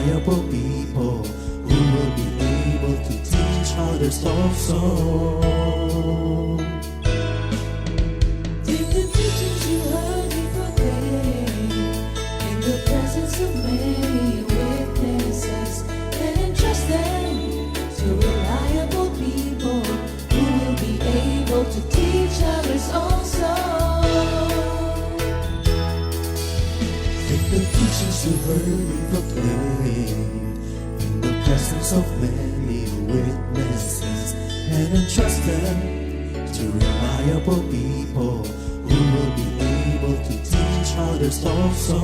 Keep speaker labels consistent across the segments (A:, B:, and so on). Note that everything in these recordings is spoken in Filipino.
A: reliable people who will be able to teach others also.
B: Take the teachings you heard me proclaim in the presence of many witnesses, and entrust them to reliable people who will be able to teach others also.
A: Take the teachings you heard me proclaim in the presence of many witnesses, and entrust them to reliable people who will be able to teach others also.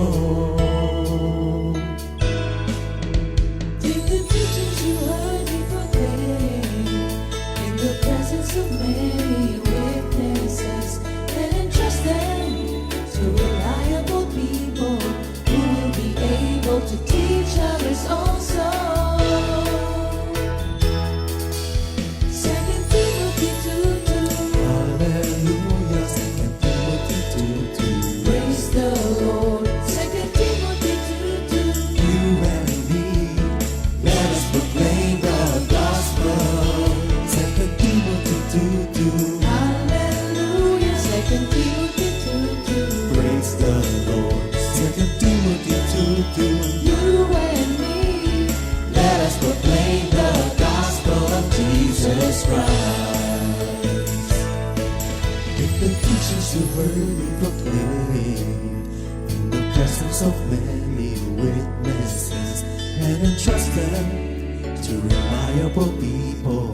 B: Take the teachings you heard me proclaim in the presence of many witnesses, and entrust them to reliable people who will be able to teach others also. Second Timothy 2:2.
A: Hallelujah, 2 Timothy 2:2.
B: Praise the Lord. Second Timothy 2:2.
A: You and me, let us proclaim the gospel. 2 Timothy 2:2.
B: Hallelujah. Second Timothy 2:2.
A: Praise the Lord. 2 Timothy 2:2.
B: You and me,
A: Let us proclaim the gospel of Jesus Christ. Take the teachings you heard me proclaim in the presence of many witnesses, and entrust them to reliable people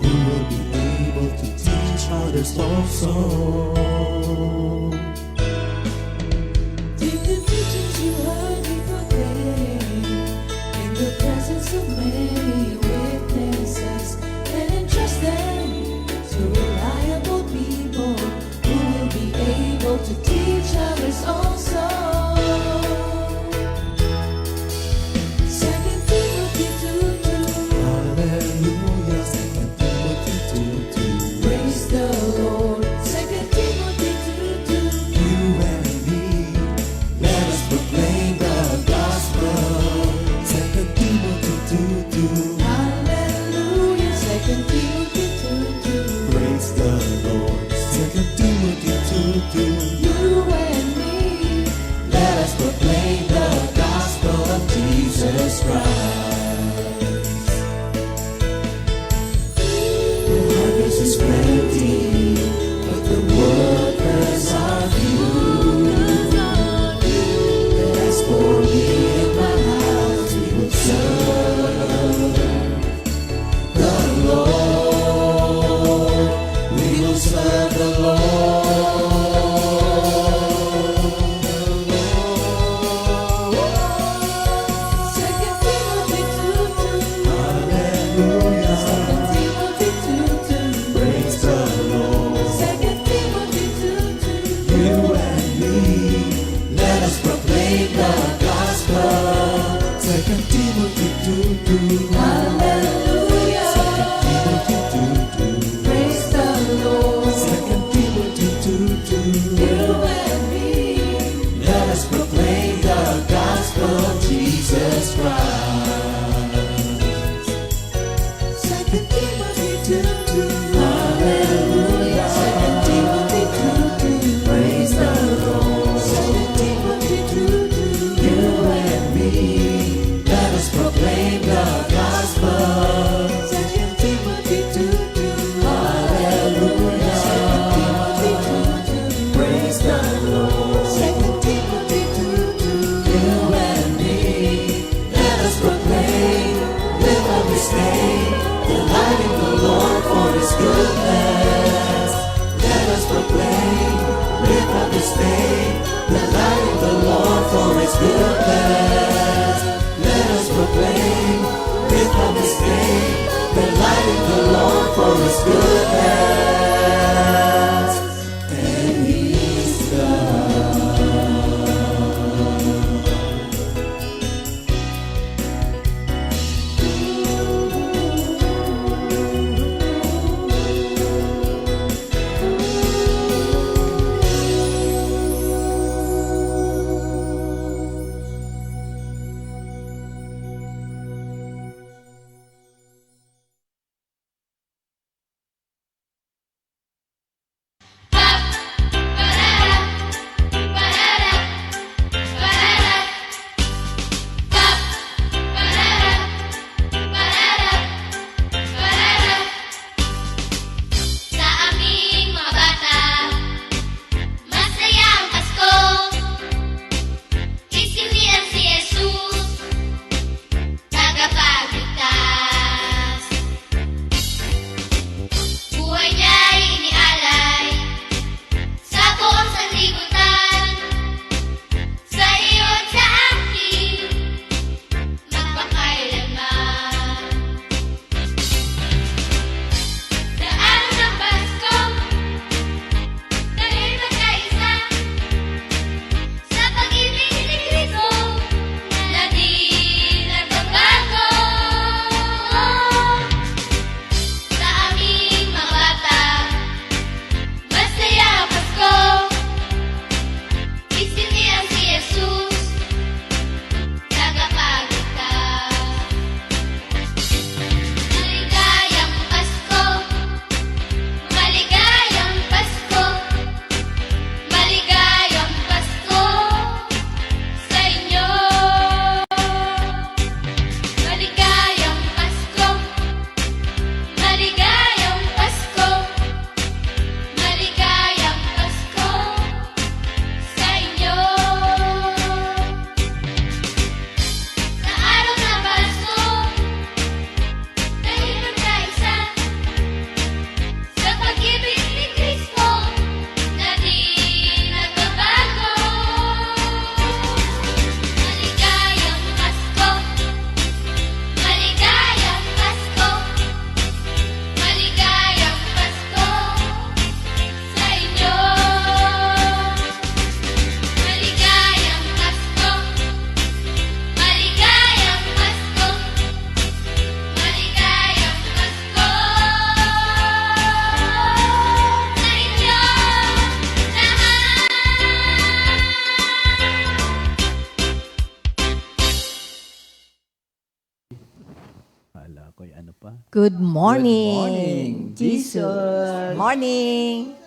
A: who will be able to teach others also.
B: take the teachings you heard me proclaim in the presence of many witnesses, and entrust them to reliable people who will be able to teach others also. Second Timothy 2:2.
A: Hallelujah, 2 Timothy 2:2.
B: Praise the Lord. Second Timothy 2:2.
A: You and me, let us proclaim the gospel. 2 Timothy 2:2.
C: Kala ko yung ano pa.
D: Good morning.
C: morning, Jesus.
D: Morning.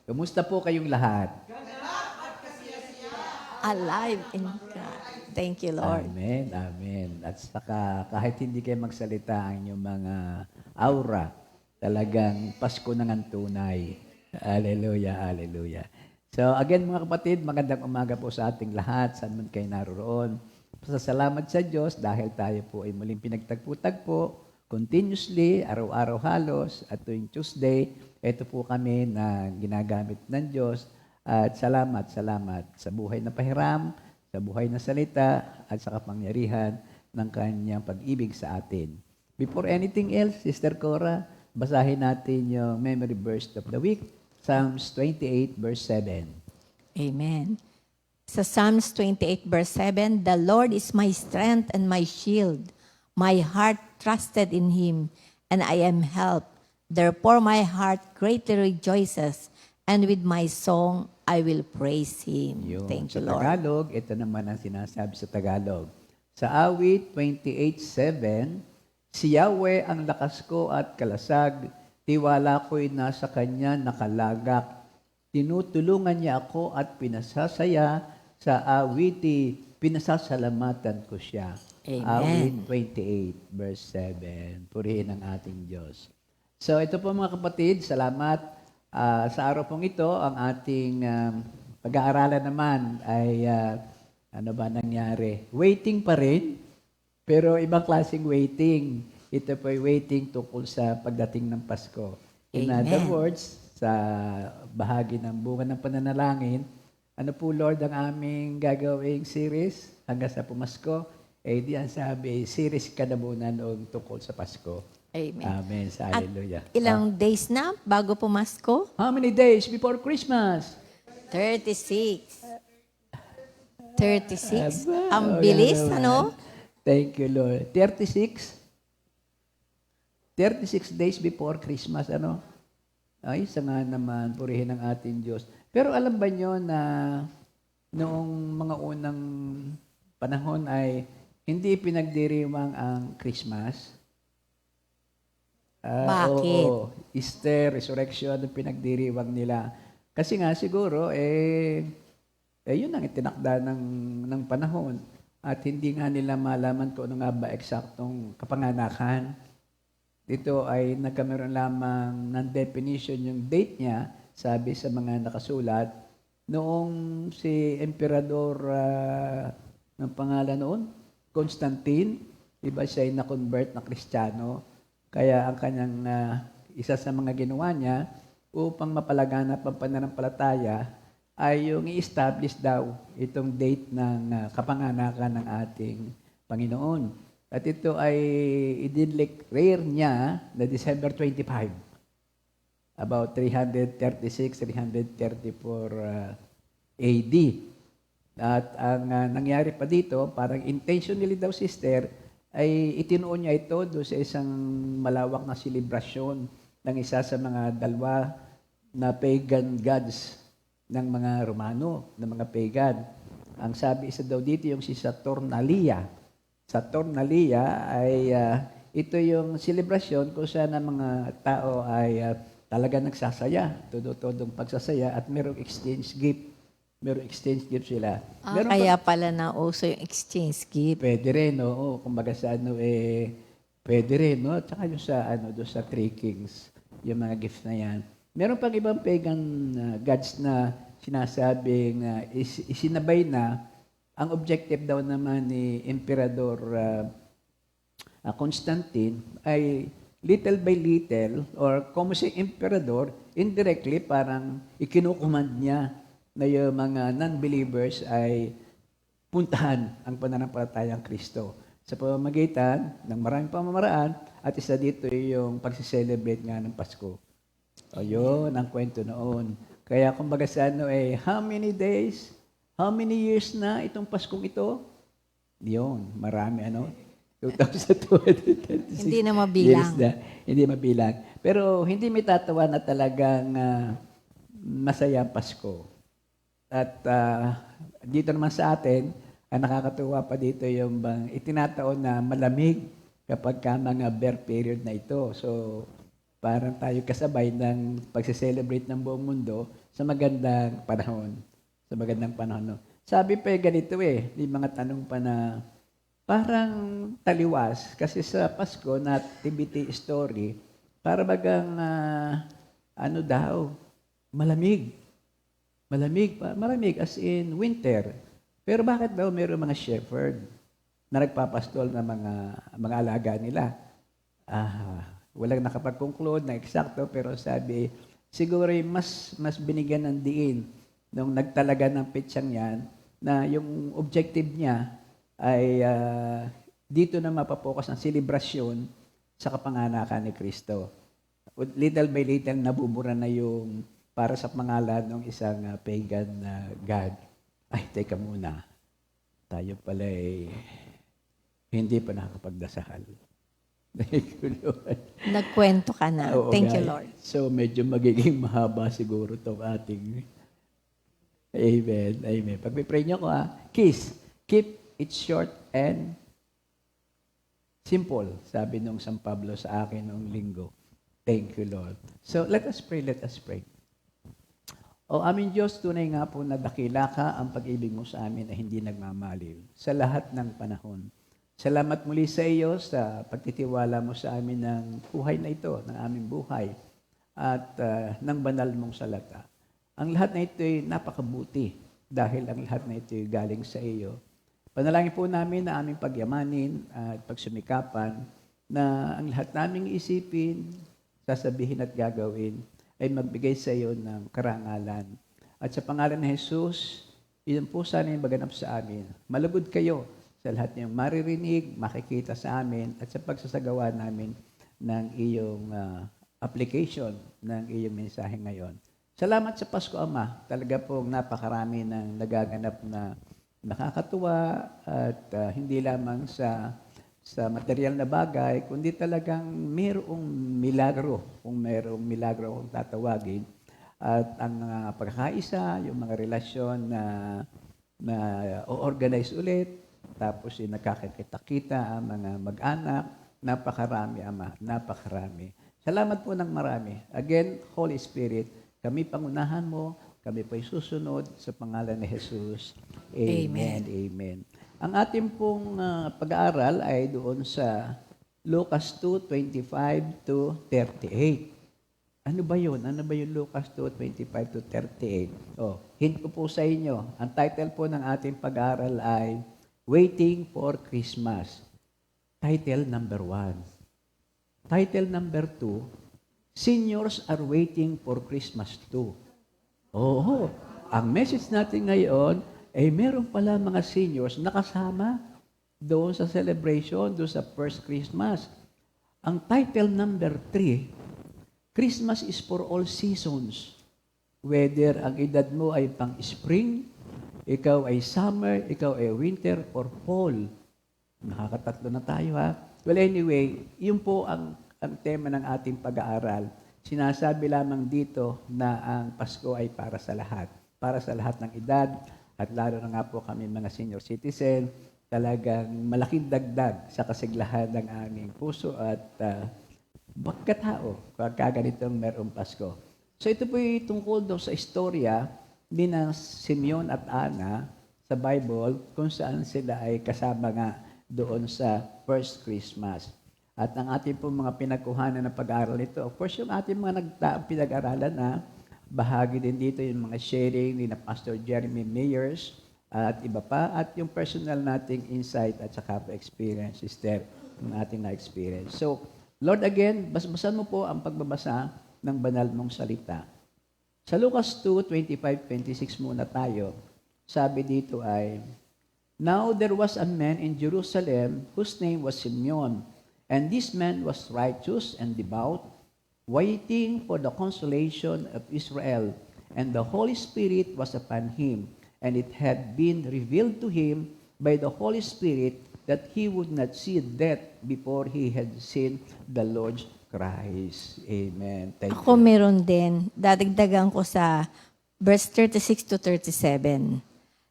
C: Kumusta po kayong lahat?
D: Alive in God. Thank you, Lord.
C: Amen, amen. At saka kahit hindi kayo magsalita ang inyong mga aura, talagang Pasko na ng tunay. Hallelujah, hallelujah. So again mga kapatid, magandang umaga po sa ating lahat, saan man kayo naroon. Pasasalamat sa Diyos dahil tayo po ay muling pinagtagpo-tagpo, continuously, araw-araw halos, at tuwing Tuesday, ito po kami na ginagamit ng Diyos. At salamat sa buhay na pahiram, sa buhay na salita, at sa kapangyarihan ng kanyang pag-ibig sa atin. Before anything else, Sister Cora, basahin natin yung memory verse of the week, Psalms 28 verse 7.
D: Amen. Sa Psalms 28 verse 7, the Lord is my strength and my shield. My heart trusted in Him, and I am helped. Therefore my heart greatly rejoices, and with my song I will praise Him.
C: Yun.
D: Thank you,
C: Sa
D: Lord.
C: Tagalog, ito naman ang sinasabi sa Tagalog. Sa awit 28:7, si Yahweh ang lakas ko at kalasag, tiwala ko'y nasa Kanya nakalagak. Tinutulungan niya ako at pinasasaya sa awiti, pinasasalamatan ko siya.
D: Amen.
C: Awit 28 verse 7. Purihin ang ating Diyos. So ito po mga kapatid, salamat. Sa araw pong ito, ang ating pag-aaralan naman ay ano ba nangyari? Waiting pa rin, pero ibang klaseng waiting. Ito po ay waiting tungkol sa pagdating ng Pasko. In
D: Amen.
C: other words, sa bahagi ng bunga ng pananalangin, ano po Lord ang aming gagawing series hanggang sa pumasko? Eh di ang sabi, series ka na muna noong tungkol sa Pasko.
D: Amen.
C: Amen. Sa
D: At
C: hallelujah.
D: ilang days na bago pumasko?
C: How many days before Christmas?
D: 36. 36?
C: Aba,
D: Ang
C: wala
D: bilis,
C: naman.
D: ano?
C: Thank you, Lord. 36? 36 days before Christmas, ano? Ay, isa nga naman, purihin ang ating Diyos. Pero alam ba nyo na noong mga unang panahon ay hindi pinagdiriwang ang Christmas?
D: Bakit?
C: Oo. Easter, resurrection, ang pinagdiriwang nila. Kasi nga siguro, yun ang itinakda ng panahon. At hindi nga nila malaman kung ano nga ba eksaktong kapanganakan. Dito ay nagkameron lamang ng definition yung date niya, sabi sa mga nakasulat, noong si Emperador, ng pangalan noon, Constantine, iba siya ay na-convert na Kristiyano. Kaya ang kanyang isa sa mga ginawa niya upang mapalaganap ang pananampalataya ay yung i-establish daw itong date ng kapanganakan ng ating Panginoon. At ito ay i-declare niya na December 25, about 336, 334 AD. At ang nangyari pa dito, parang intentionally daw, sister, ay itinuon niya ito doon sa isang malawak na selebrasyon ng isa sa mga dalawa na pagan gods ng mga Romano, ng mga pagan. Ang sabi isa daw dito yung si Saturnalia. Saturnalia ay ito yung selebrasyon kung saan ang mga tao ay talaga nagsasaya, todo-todong pagsasaya at merong exchange gift. Merong exchange gift sila. Meron
D: Kaya pala na uso yung exchange gift.
C: Pwede rin, oo. Kumbaga sa pwede rin, no? Tsaka yung sa, doon sa Three Kings, yung mga gifts na yan. Meron pang ibang pagan gods na sinasabing isinabay na. Ang objective daw naman ni Emperador Constantine ay little by little, or como si Emperador, indirectly parang ikinukumand niya na yung mga non-believers ay puntahan ang pananampalatayang Kristo sa pamamagitan ng maraming pamamaraan, at isa dito yung pag-celebrate nga ng Pasko. O yun, ang kwento noon. Kaya kumbaga sa how many days, how many years na itong Paskong ito? Yun, marami 2,236
D: Hindi na mabilang.
C: years na. Hindi mabilang. Pero hindi may tatawa na talagang masaya ang Pasko. At dito naman sa atin, ang nakakatuwa pa dito yung bang itinataon na malamig kapag ka mga birth period na ito. So, parang tayo kasabay ng pagse-celebrate ng buong mundo sa magandang panahon. Sa magandang panahon. No? Sabi pa ganito may mga tanong pa na parang taliwas. Kasi sa Pasko, nativity story, para bagang, malamig. Malamig as in winter. Pero bakit daw mayroong mga shepherd na nagpapastol ng mga alaga nila? Walang nakapag-conclude na eksakto, pero sabi, siguro mas binigyan ng diin nung nagtalaga ng pitsang yan, na yung objective niya ay dito na mapapokus ang selebrasyon sa kapanganakan ni Kristo. Little by little, nabubura na yung para sa pangalan ng isang pagan na God. Ay, teka muna. Tayo pala hindi pa nakakapagdasal. Thank you, Lord.
D: Nagkwento ka na.
C: Oo,
D: Thank you,
C: guys.
D: Lord.
C: So, medyo magiging mahaba siguro itong ating Amen. Pag-pray niyo ko, Kiss, keep it short and simple, sabi nung San Pablo sa akin noong linggo. Thank you, Lord. So, let us pray. O aming Diyos, tunay nga po na dakila ka ang pag-ibig mo sa amin na hindi nagmamaliw sa lahat ng panahon. Salamat muli sa iyo sa pagtitiwala mo sa amin ng buhay na ito, ng aming buhay, at ng banal mong salata. Ang lahat na ito ay napakabuti dahil ang lahat na ito ay galing sa iyo. Panalangin po namin na aming pagyamanin at pagsumikapan na ang lahat naming isipin, sasabihin at gagawin ay magbigay sa iyo ng karangalan. At sa pangalan ni Jesus, iyon po sana yung maganap sa amin. Malugod kayo sa lahat niyong maririnig, makikita sa amin, at sa pagsasagawa namin ng iyong application ng iyong mensahe ngayon. Salamat sa Pasko, Ama. Talaga pong napakarami ng nagaganap na nakakatuwa at hindi lamang sa material na bagay, kundi talagang mayroong milagro, kung mayroong milagro kung tatawagin. At ang pagkakaisa, yung mga relasyon na o-organize ulit, tapos yung nakakakita-kita ang mga mag-anak, napakarami, Ama, napakarami. Salamat po ng marami. Again, Holy Spirit, kami pangunahan mo, kami po'y susunod sa pangalan ni Jesus. Amen. Amen. Ang ating pong pag-aaral ay doon sa Lucas 2:25 to 38. Ano ba yun? Ano ba yung Lucas 2:25 to 38? Hint ko po sa inyo. Ang title po ng ating pag-aaral ay Waiting for Christmas. Title number 1. Title number 2, Seniors are waiting for Christmas too. Ang message natin ngayon ay meron pala mga seniors nakasama doon sa celebration, doon sa first Christmas. Ang title number 3, Christmas is for all seasons. Whether ang edad mo ay pang spring, ikaw ay summer, ikaw ay winter, or fall. Nakakatatlo na tayo Well anyway, yun po ang tema ng ating pag-aaral. Sinasabi lamang dito na ang Pasko ay para sa lahat. Para sa lahat ng edad, at lalo na nga po kami mga senior citizen, talagang malaking dagdag sa kasiglahan ng aming puso at pagkatao kapag ganitong merong Pasko. So ito po ay tungkol daw sa istorya ni na Simeon at Ana sa Bible kung saan sila ay kasama nga doon sa first Christmas. At ang ating po mga pinagkuhanan ng pag-aaral nito, of course, yung ating mga pinag-aralan na bahagi din dito yung mga sharing ni na Pastor Jeremy Meyers at iba pa, at yung personal nating insight at saka po experience, sister, yung ating na-experience. So, Lord, again, basahan mo po ang pagbabasa ng banal mong salita. Sa Lucas 2:25-26 muna tayo. Sabi dito ay, Now there was a man in Jerusalem whose name was Simeon, and this man was righteous and devout, waiting for the consolation of Israel, and the Holy Spirit was upon him, and it had been revealed to him by the Holy Spirit that he would not see death before he had seen the Lord Christ. Amen. Thank
D: Ako
C: you.
D: meron din, dadagdagan ko sa verse 36 to 37.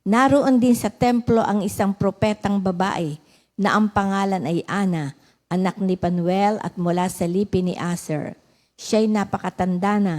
D: Naroon din sa templo ang isang propetang babae na ang pangalan ay Ana. anak ni Panuel at mula sa lipi ni Aser. Siya'y napakatanda na.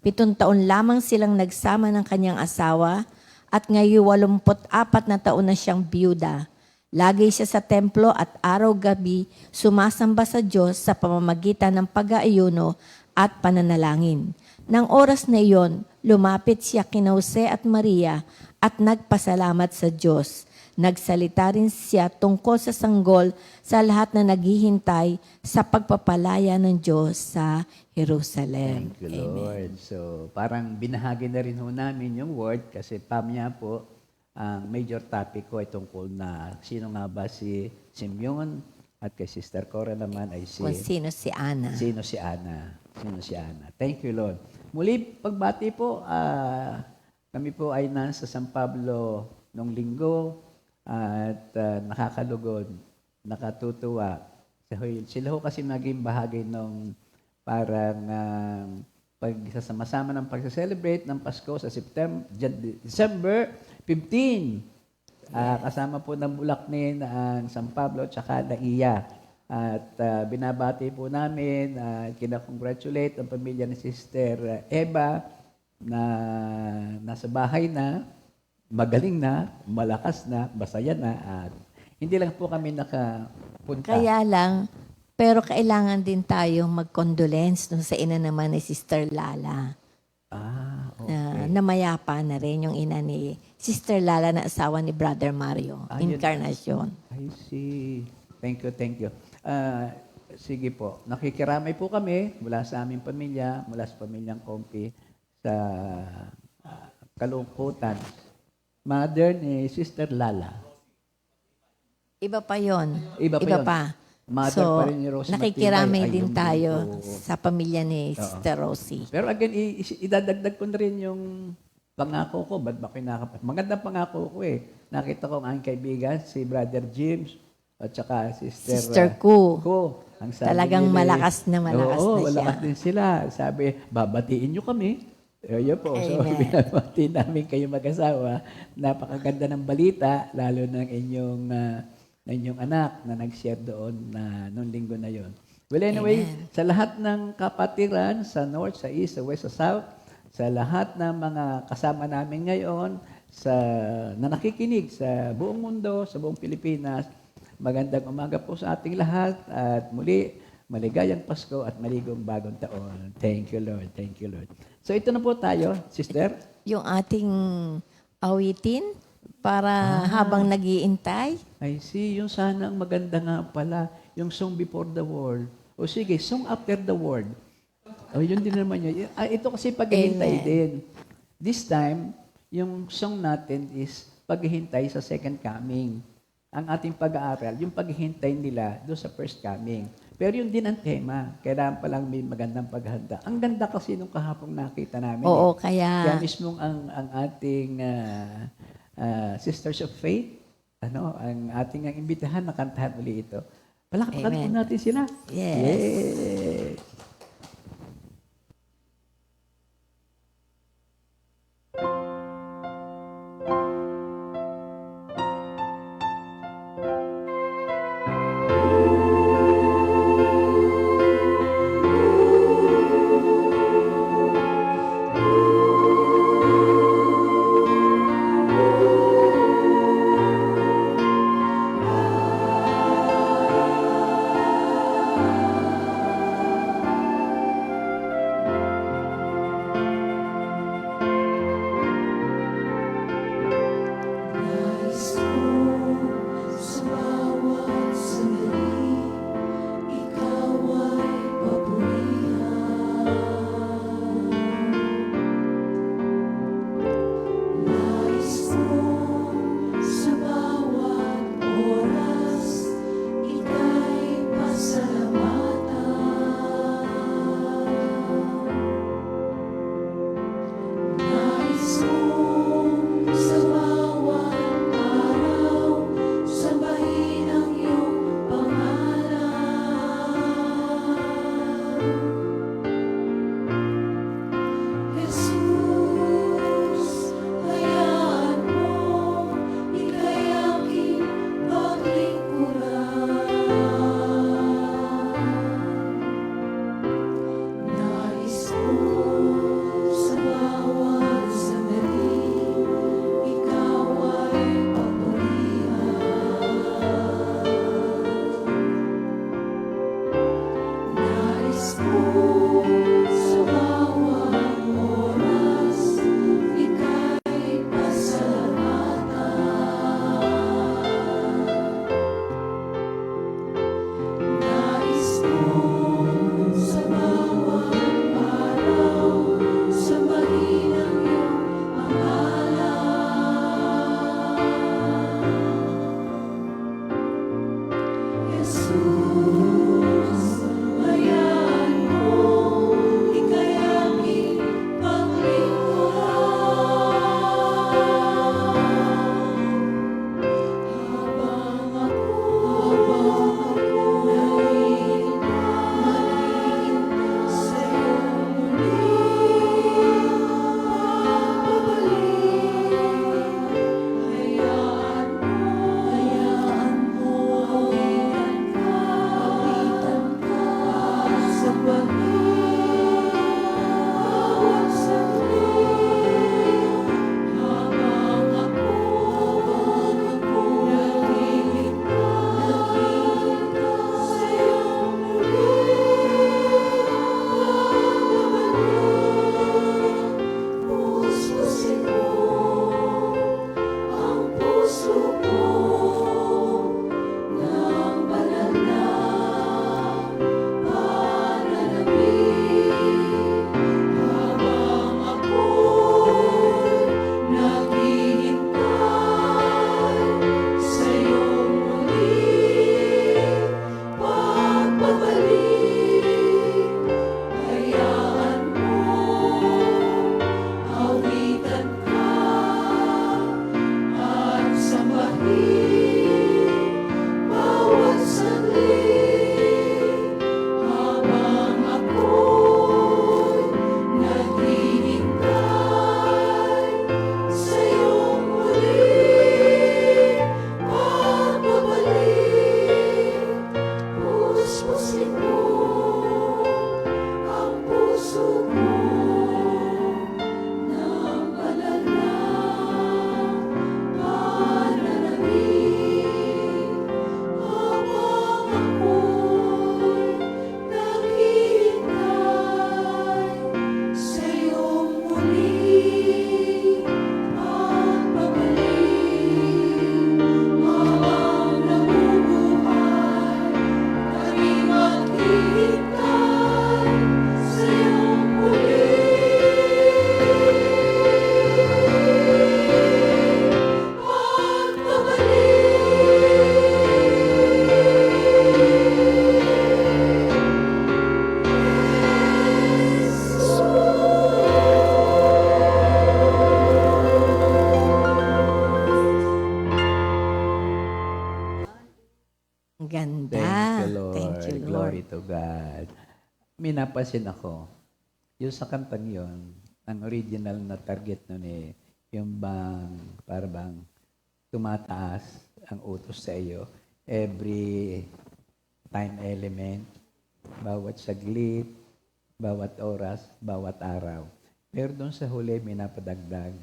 D: 7 taon lamang silang nagsama ng kanyang asawa at ngayon 84 na taon na siyang biyuda. Lagi siya sa templo at araw-gabi sumasamba sa Diyos sa pamamagitan ng pag-aayuno at pananalangin. Nang oras na iyon, lumapit siya kina Jose at Maria at nagpasalamat sa Diyos. Nagsalita rin siya tungkol sa sanggol sa lahat na naghihintay sa pagpapalaya ng Diyos sa Jerusalem.
C: Thank you, Lord. So, parang binahagi na rin ho namin yung word kasi pamya po, ang major topic ko ay tungkol na sino nga ba si Simeon at kay Sister Cora naman ay
D: Kung sino si Ana.
C: Sino si Ana. Sino si Ana. Thank you, Lord. Muli, pagbati po, kami po ay nasa San Pablo nung linggo at nakakalugod, nakatutuwa. Sila ho kasi naging bahagi nung parang pagsasama-sama ng pag-celebrate ng Pasko sa December 15. Kasama po ng Bulacnin ang San Pablo at saka Naiya. At binabati po namin, kinakongratulate ang pamilya ni Sister Eva na nasa bahay na, magaling na, malakas na, masaya na, at hindi lang po kami nakapunta.
D: Kaya lang, pero kailangan din tayo mag-condolence sa ina naman ni Sister Lala.
C: Okay.
D: Namayapa na rin yung ina ni Sister Lala na asawa ni Brother Mario, Encarnacion.
C: I see. Thank you, thank you. Sige po, nakikiramay po kami mula sa aming pamilya, mula sa pamilyang Kompi sa kalungkutan. Mother ni Sister Lala.
D: Iba pa yon.
C: Iba pa yun. Mother
D: So,
C: pa rin ni Rosie
D: nakikiramay
C: Matibay.
D: din
C: Ayun,
D: tayo
C: oo.
D: sa pamilya ni Sister Rosie.
C: Pero again, idadagdag ko na rin yung pangako ko. Ba't ba kinakapat? Magandang pangako ko eh. Nakita ko ang aking kaibigan, si Brother James, at saka
D: Sister Ku.
C: Ang sabi
D: Talagang
C: nila,
D: malakas na
C: oo,
D: siya.
C: malakas din sila. Sabi, babatiin nyo kami. Ayun po. So,
D: Amen.
C: binabati namin kayo mag-asawa. Napakaganda ng balita, lalo ng inyong anak na nag-share doon na noong linggo na yon. Well, anyway, sa lahat ng kapatiran, sa North, sa East, sa West, sa South, sa lahat ng mga kasama namin ngayon, na nakikinig sa buong mundo, sa buong Pilipinas, magandang umaga po sa ating lahat at muli, maligayang Pasko at maligong bagong taon. Thank you, Lord. Thank you, Lord. So ito na po tayo, sister.
D: Yung ating awitin para habang nag-iintay.
C: I see, yung sana ang maganda nga pala, yung Song Before the World. O sige, Song After the World. O yun din naman yun. Ito kasi paghihintay din. This time, yung song natin is paghihintay sa second coming. Ang ating pag-aaral, yung paghihintay nila doon sa first coming. Pero yun din ang tema. Kailangan palang may magandang paghanda. Ang ganda kasi nung kahapong nakita namin.
D: Oo,
C: Kaya
D: kaya
C: mismo ang ating Sisters of Faith, ang ating imbitahan na kantahan uli ito. Palakpakan po
D: Amen.
C: natin sila.
D: Yes.
C: Yes.
B: Jesus, hayaan mo ika'y aking paglingkuran. Habang ako'y nahihintay sa'yo muling pagbabalik, hayaan mo awitan ka sa pag-ibig bawat saglit. Habang ako'y naghihintay sa'yo muling pagbabalik, puspusin mo ang puso ko ng banal na pananabik. Habang ako'y naghihintay sa'yo muling pagbabalik, hayaan mo awitan ka at sambahin bawat saglit. Habang ako'y naghihintay sa'yo muling pagbabalik, puspusin mo ang puso ko ng banal na pananabik. Habang ako'y naghihintay sa'yo muling pagbabalik. Habang nabubuhay kami maghihintay sa'yo muling
D: Ang ganda.
C: Thank you, Lord.
D: Thank you, Lord.
C: Glory to God. May napansin ako, yung sa kantang yon, ang original na target nun yung bang, para bang tumataas ang utos sa iyo every time element, bawat saglit, bawat oras, bawat araw. Pero doon sa huli, may napadagdag,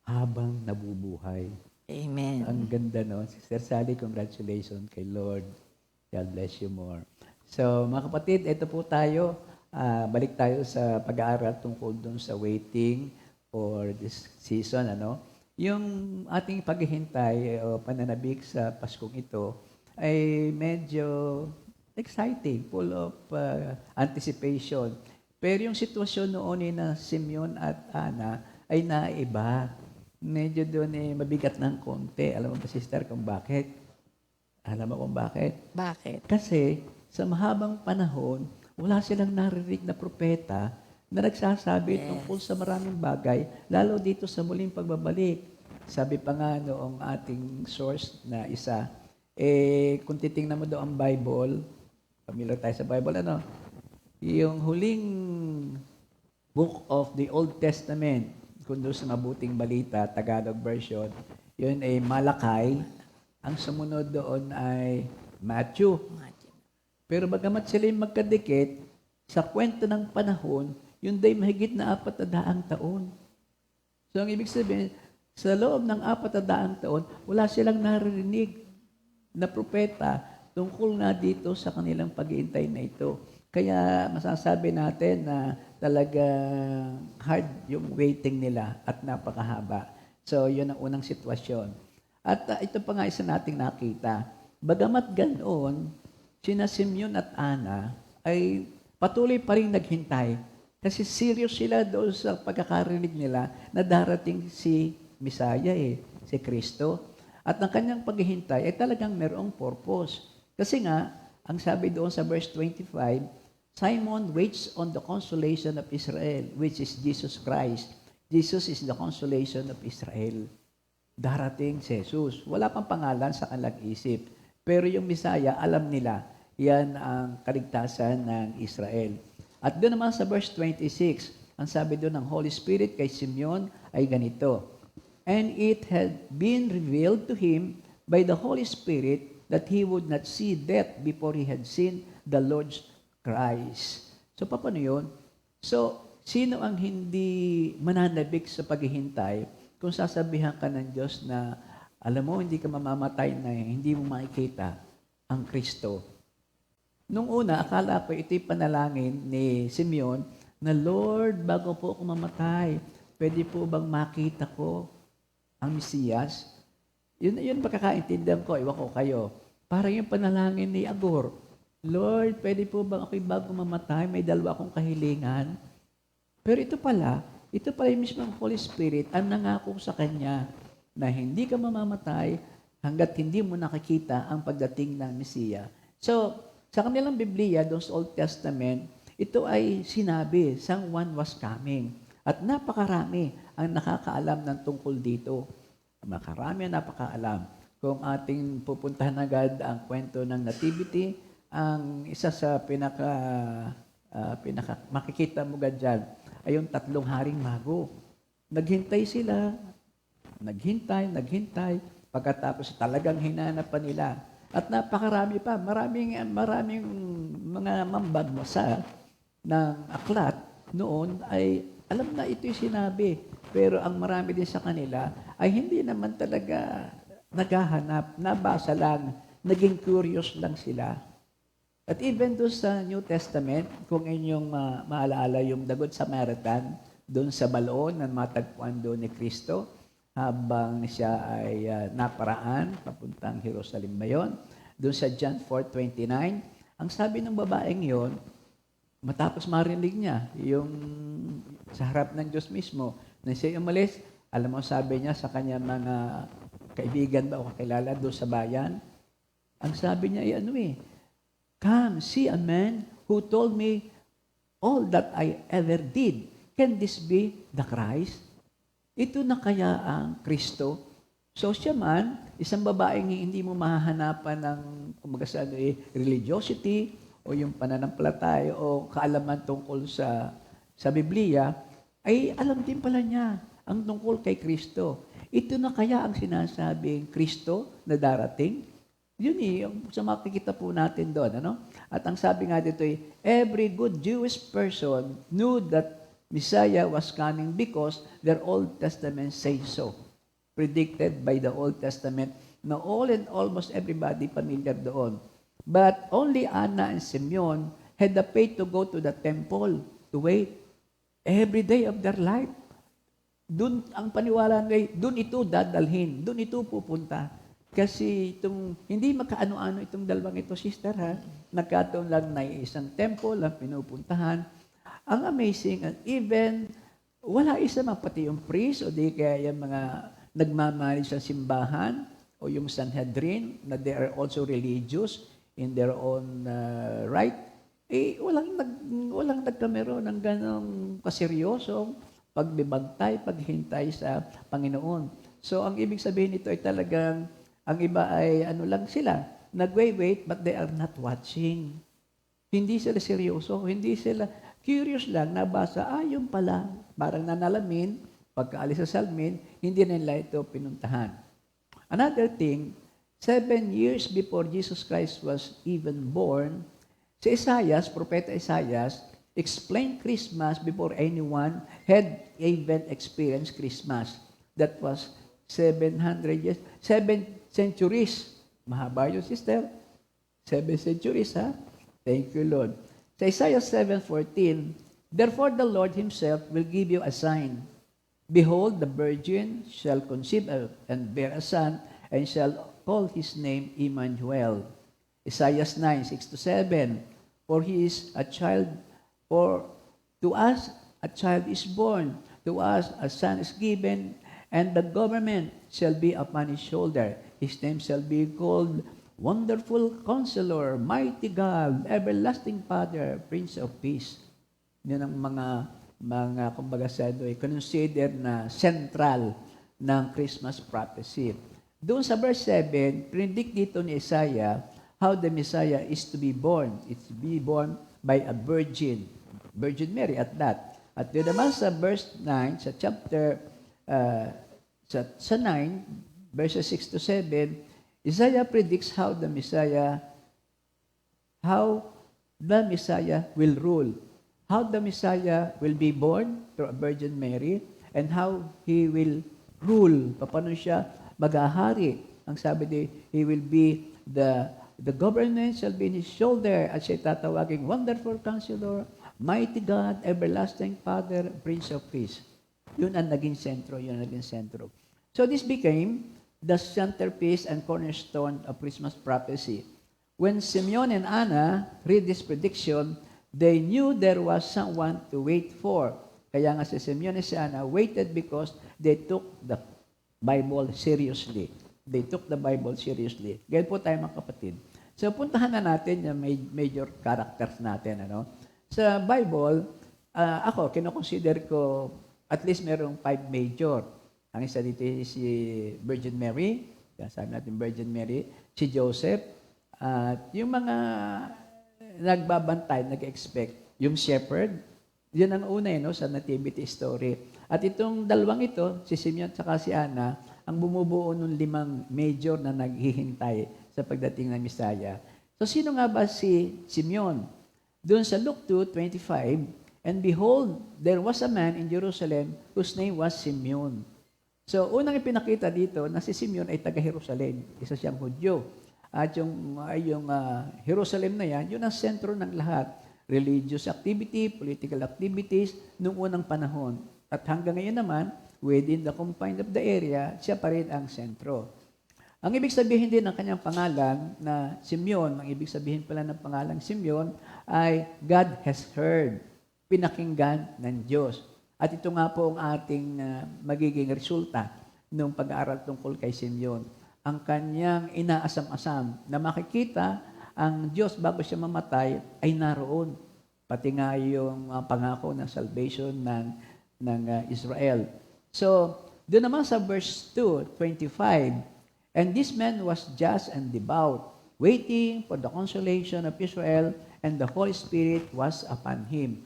C: habang nabubuhay.
D: Amen.
C: Ang ganda, no? Sister Sally, congratulations kay Lord. God bless you more. So, mga kapatid, ito po tayo. Balik tayo sa pag-aaral tungkol doon sa waiting for this season. Yung ating paghihintay o pananabik sa Paskong ito ay medyo exciting, full of anticipation. Pero yung sitwasyon noon na Simeon at Ana ay naiba. Medyo doon mabigat ng konti. Alam mo ba, sister, kung bakit? Alam mo kung bakit?
D: Bakit?
C: Kasi sa mahabang panahon, wala silang naririnig na propeta na nagsasabi tungkol sa maraming bagay, lalo dito sa muling pagbabalik. Sabi pa nga noong ating source na isa, kung titingnan mo daw ang Bible, familiar tayo sa Bible, yung huling book of the Old Testament, kung doon sa Mabuting Balita, Tagalog version, yun ay Malakay. Ang sumunod doon ay Matthew. Pero bagamat sila yung magkadikit, sa kwento ng panahon, yun day mahigit na 400 taon. So ang ibig sabihin, sa loob ng 400 taon, wala silang naririnig na propeta tungkol na dito sa kanilang pag-iintay na ito. Kaya masasabi natin na talaga hard yung waiting nila at napakahaba. So yun ang unang sitwasyon. At ito pa nga isa nating nakita. Bagamat ganoon, sina Simeon at Ana ay patuloy pa rin naghintay. Kasi serious sila doon sa pagkakarinig nila na darating si Messiah, si Kristo. At ang kanyang paghihintay ay talagang merong purpose. Kasi nga, ang sabi doon sa verse 25, Simon waits on the consolation of Israel, which is Jesus Christ. Jesus is the consolation of Israel. Darating si Jesus. Wala pang pangalan sa kanilang isip. Pero yung Messiah, alam nila, yan ang kaligtasan ng Israel. At doon naman sa verse 26, ang sabi doon ng Holy Spirit kay Simeon ay ganito, And it had been revealed to him by the Holy Spirit that he would not see death before he had seen the Lord's Christ. So, paano yun? So, sino ang hindi mananabik sa paghihintay kung sasabihan ka ng Diyos na, alam mo, hindi ka mamamatay na hindi mo makikita ang Kristo. Nung una, akala ko ito'y panalangin ni Simeon na, Lord, bago po ako mamatay, pwede po bang makita ko ang Mesiyas? Yun pagkakaintindihan ko, iwan ko kayo. Parang yung panalangin ni Agur, Lord, pwede po bang ako'y bago mamatay, may dalawa akong kahilingan? Pero ito pala yung mismong Holy Spirit ang nangako sa kanya na hindi ka mamamatay hanggat hindi mo nakikita ang pagdating ng Mesiya. So, sa kanilang Biblia, doon sa Old Testament, ito ay sinabi, someone was coming. At napakarami ang nakakaalam ng tungkol dito. Makarami ang napakaalam. Kung ating pupuntahan agad ang kwento ng Nativity, ang isa sa makikita mo dyan ay yung 3 haring mago. Naghintay sila, naghintay, pagkatapos talagang hinanap pa nila. At napakarami pa, maraming mga mambabasa ng aklat noon ay alam na ito'y sinabi. Pero ang marami din sa kanila ay hindi naman talaga naghahanap, nabasa lang, naging curious lang sila. At even doon sa New Testament, kung inyong maalaala yung The Good Samaritan, doon sa Baloon na matagpuan doon ni Kristo, habang siya ay naparaan, papuntang Jerusalem ba yun? Doon sa John 4:29, ang sabi ng babaeng yon, matapos marinig niya yung sa harap ng Diyos mismo, na siya umalis, alam mo sabi niya sa kanya mga kaibigan ba o kakilala doon sa bayan, ang sabi niya ay come, see a man who told me all that I ever did. Can this be the Christ? Ito na kaya ang Kristo? So siya man, isang babaeng hindi mo mahahanapan ng religiosity o yung pananampalataya o kaalaman tungkol sa Biblia, ay alam din pala niya ang tungkol kay Kristo. Ito na kaya ang sinasabing Kristo na darating? Yun sa makikita po natin doon. At ang sabi nga dito every good Jewish person knew that Messiah was coming because their Old Testament says so. Predicted by the Old Testament na all and almost everybody familiar doon. But only Anna and Simeon had the faith to go to the temple to wait every day of their life. Doon ang paniwala nila, doon ito dadalhin, doon ito pupunta. Kasi hindi makaano-ano itong dalawang ito, sister, ha? Nagkataon lang na isang temple ang pinupuntahan. Ang amazing, and even, wala isa man, pati yung priest, o di kaya yung mga nagmamahal sa simbahan, o yung Sanhedrin, na they are also religious in their own right, walang nagkameron ng ganong kaseryosong pagbibantay, paghintay sa Panginoon. So, ang ibig sabihin nito ay talagang ang iba ay lang sila, nag-wait, but they are not watching. Hindi sila seryoso, hindi sila curious lang, nabasa, yun pala, parang nanalamin, pagkaalis sa salmin, hindi nila ito pinuntahan. Another thing, 7 years before Jesus Christ was even born, si Isaiah, Propeta Isaiah, explained Christmas before anyone had even experienced Christmas. That was 700 years, 7 centuries. Mahaba yun, sister. 7 centuries, ha? Thank you, Lord. Sa Isaiah 7:14, therefore the Lord himself will give you a sign. Behold, the virgin shall conceive and bear a son, and shall call his name Emmanuel. Isaiah 9:6-7, for he is a child, for to us a child is born, to us a son is given, and the government shall be upon his shoulder. His name shall be called Wonderful Counselor, Mighty God, Everlasting Father, Prince of Peace. Yan ang mga kumbaga sa ay consider na central ng Christmas prophecy. Doon sa verse 7, predict dito ni Isaiah how the Messiah is to be born. It's to be born by a Virgin Mary at that. At doon naman sa verse 9, sa chapter sa 9, verses 6 to 7, Isaiah predicts how the Messiah will rule, how the Messiah will be born through a Virgin Mary, and how He will rule. Paano siya mag-ahari? Ang sabi di, He will be the government shall be in His shoulder, at siya tatawaging Wonderful Counselor, Mighty God, Everlasting Father, Prince of Peace. Yun ang naging sentro, So this became the centerpiece and cornerstone of Christmas prophecy. When Simeon and Anna read this prediction, they knew there was someone to wait for. Kaya nga si Simeon and si Anna waited because they took the Bible seriously. Ganyan po tayo mga kapatid. So puntahan na natin yung major characters natin. Sa Bible, ako, kinoconsider ko at least merong 5 major. Ang isa dito si Virgin Mary, sabi natin Virgin Mary, si Joseph, at yung mga nagbabantay, nag-expect, yung shepherd, yun ang una sa nativity story. At itong dalawang ito, si Simeon at si Anna, ang bumubuo ng 5 major na naghihintay sa pagdating ng Messiah. So sino nga ba si Simeon? Doon sa Luke 2:25, and behold, there was a man in Jerusalem whose name was Simeon. So, unang ipinakita dito na si Simeon ay taga-Jerusalem. Isa siyang Hudyo. At yung Jerusalem na yan, yun ang sentro ng lahat. Religious activity, political activities, noong unang panahon. At hanggang ngayon naman, within the confine of the area, siya pa rin ang sentro. Ang ibig sabihin din ng kanyang pangalan na Simeon, ang ibig sabihin pala ng pangalan Simeon, ay God has heard. Pinakinggan ng Diyos. At ito nga po ang ating magiging resulta ng pag-aaral tungkol kay Simeon. Ang kanyang inaasam-asam na makikita ang Diyos bago siya mamatay ay naroon. Pati nga yung pangako ng salvation ng Israel. So, doon naman sa verse 2:25, and this man was just and devout, waiting for the consolation of Israel, and the Holy Spirit was upon him.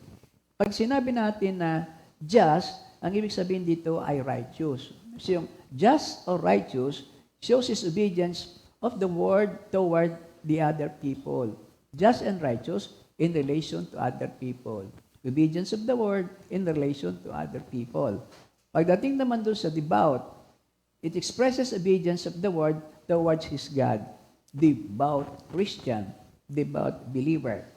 C: Pag sinabi natin na just, ang ibig sabihin dito ay righteous. So yung just or righteous shows his obedience of the word toward the other people. Just and righteous in relation to other people. Obedience of the word in relation to other people. Pagdating naman doon sa devout, it expresses obedience of the word towards his God. Devout Christian, devout believer.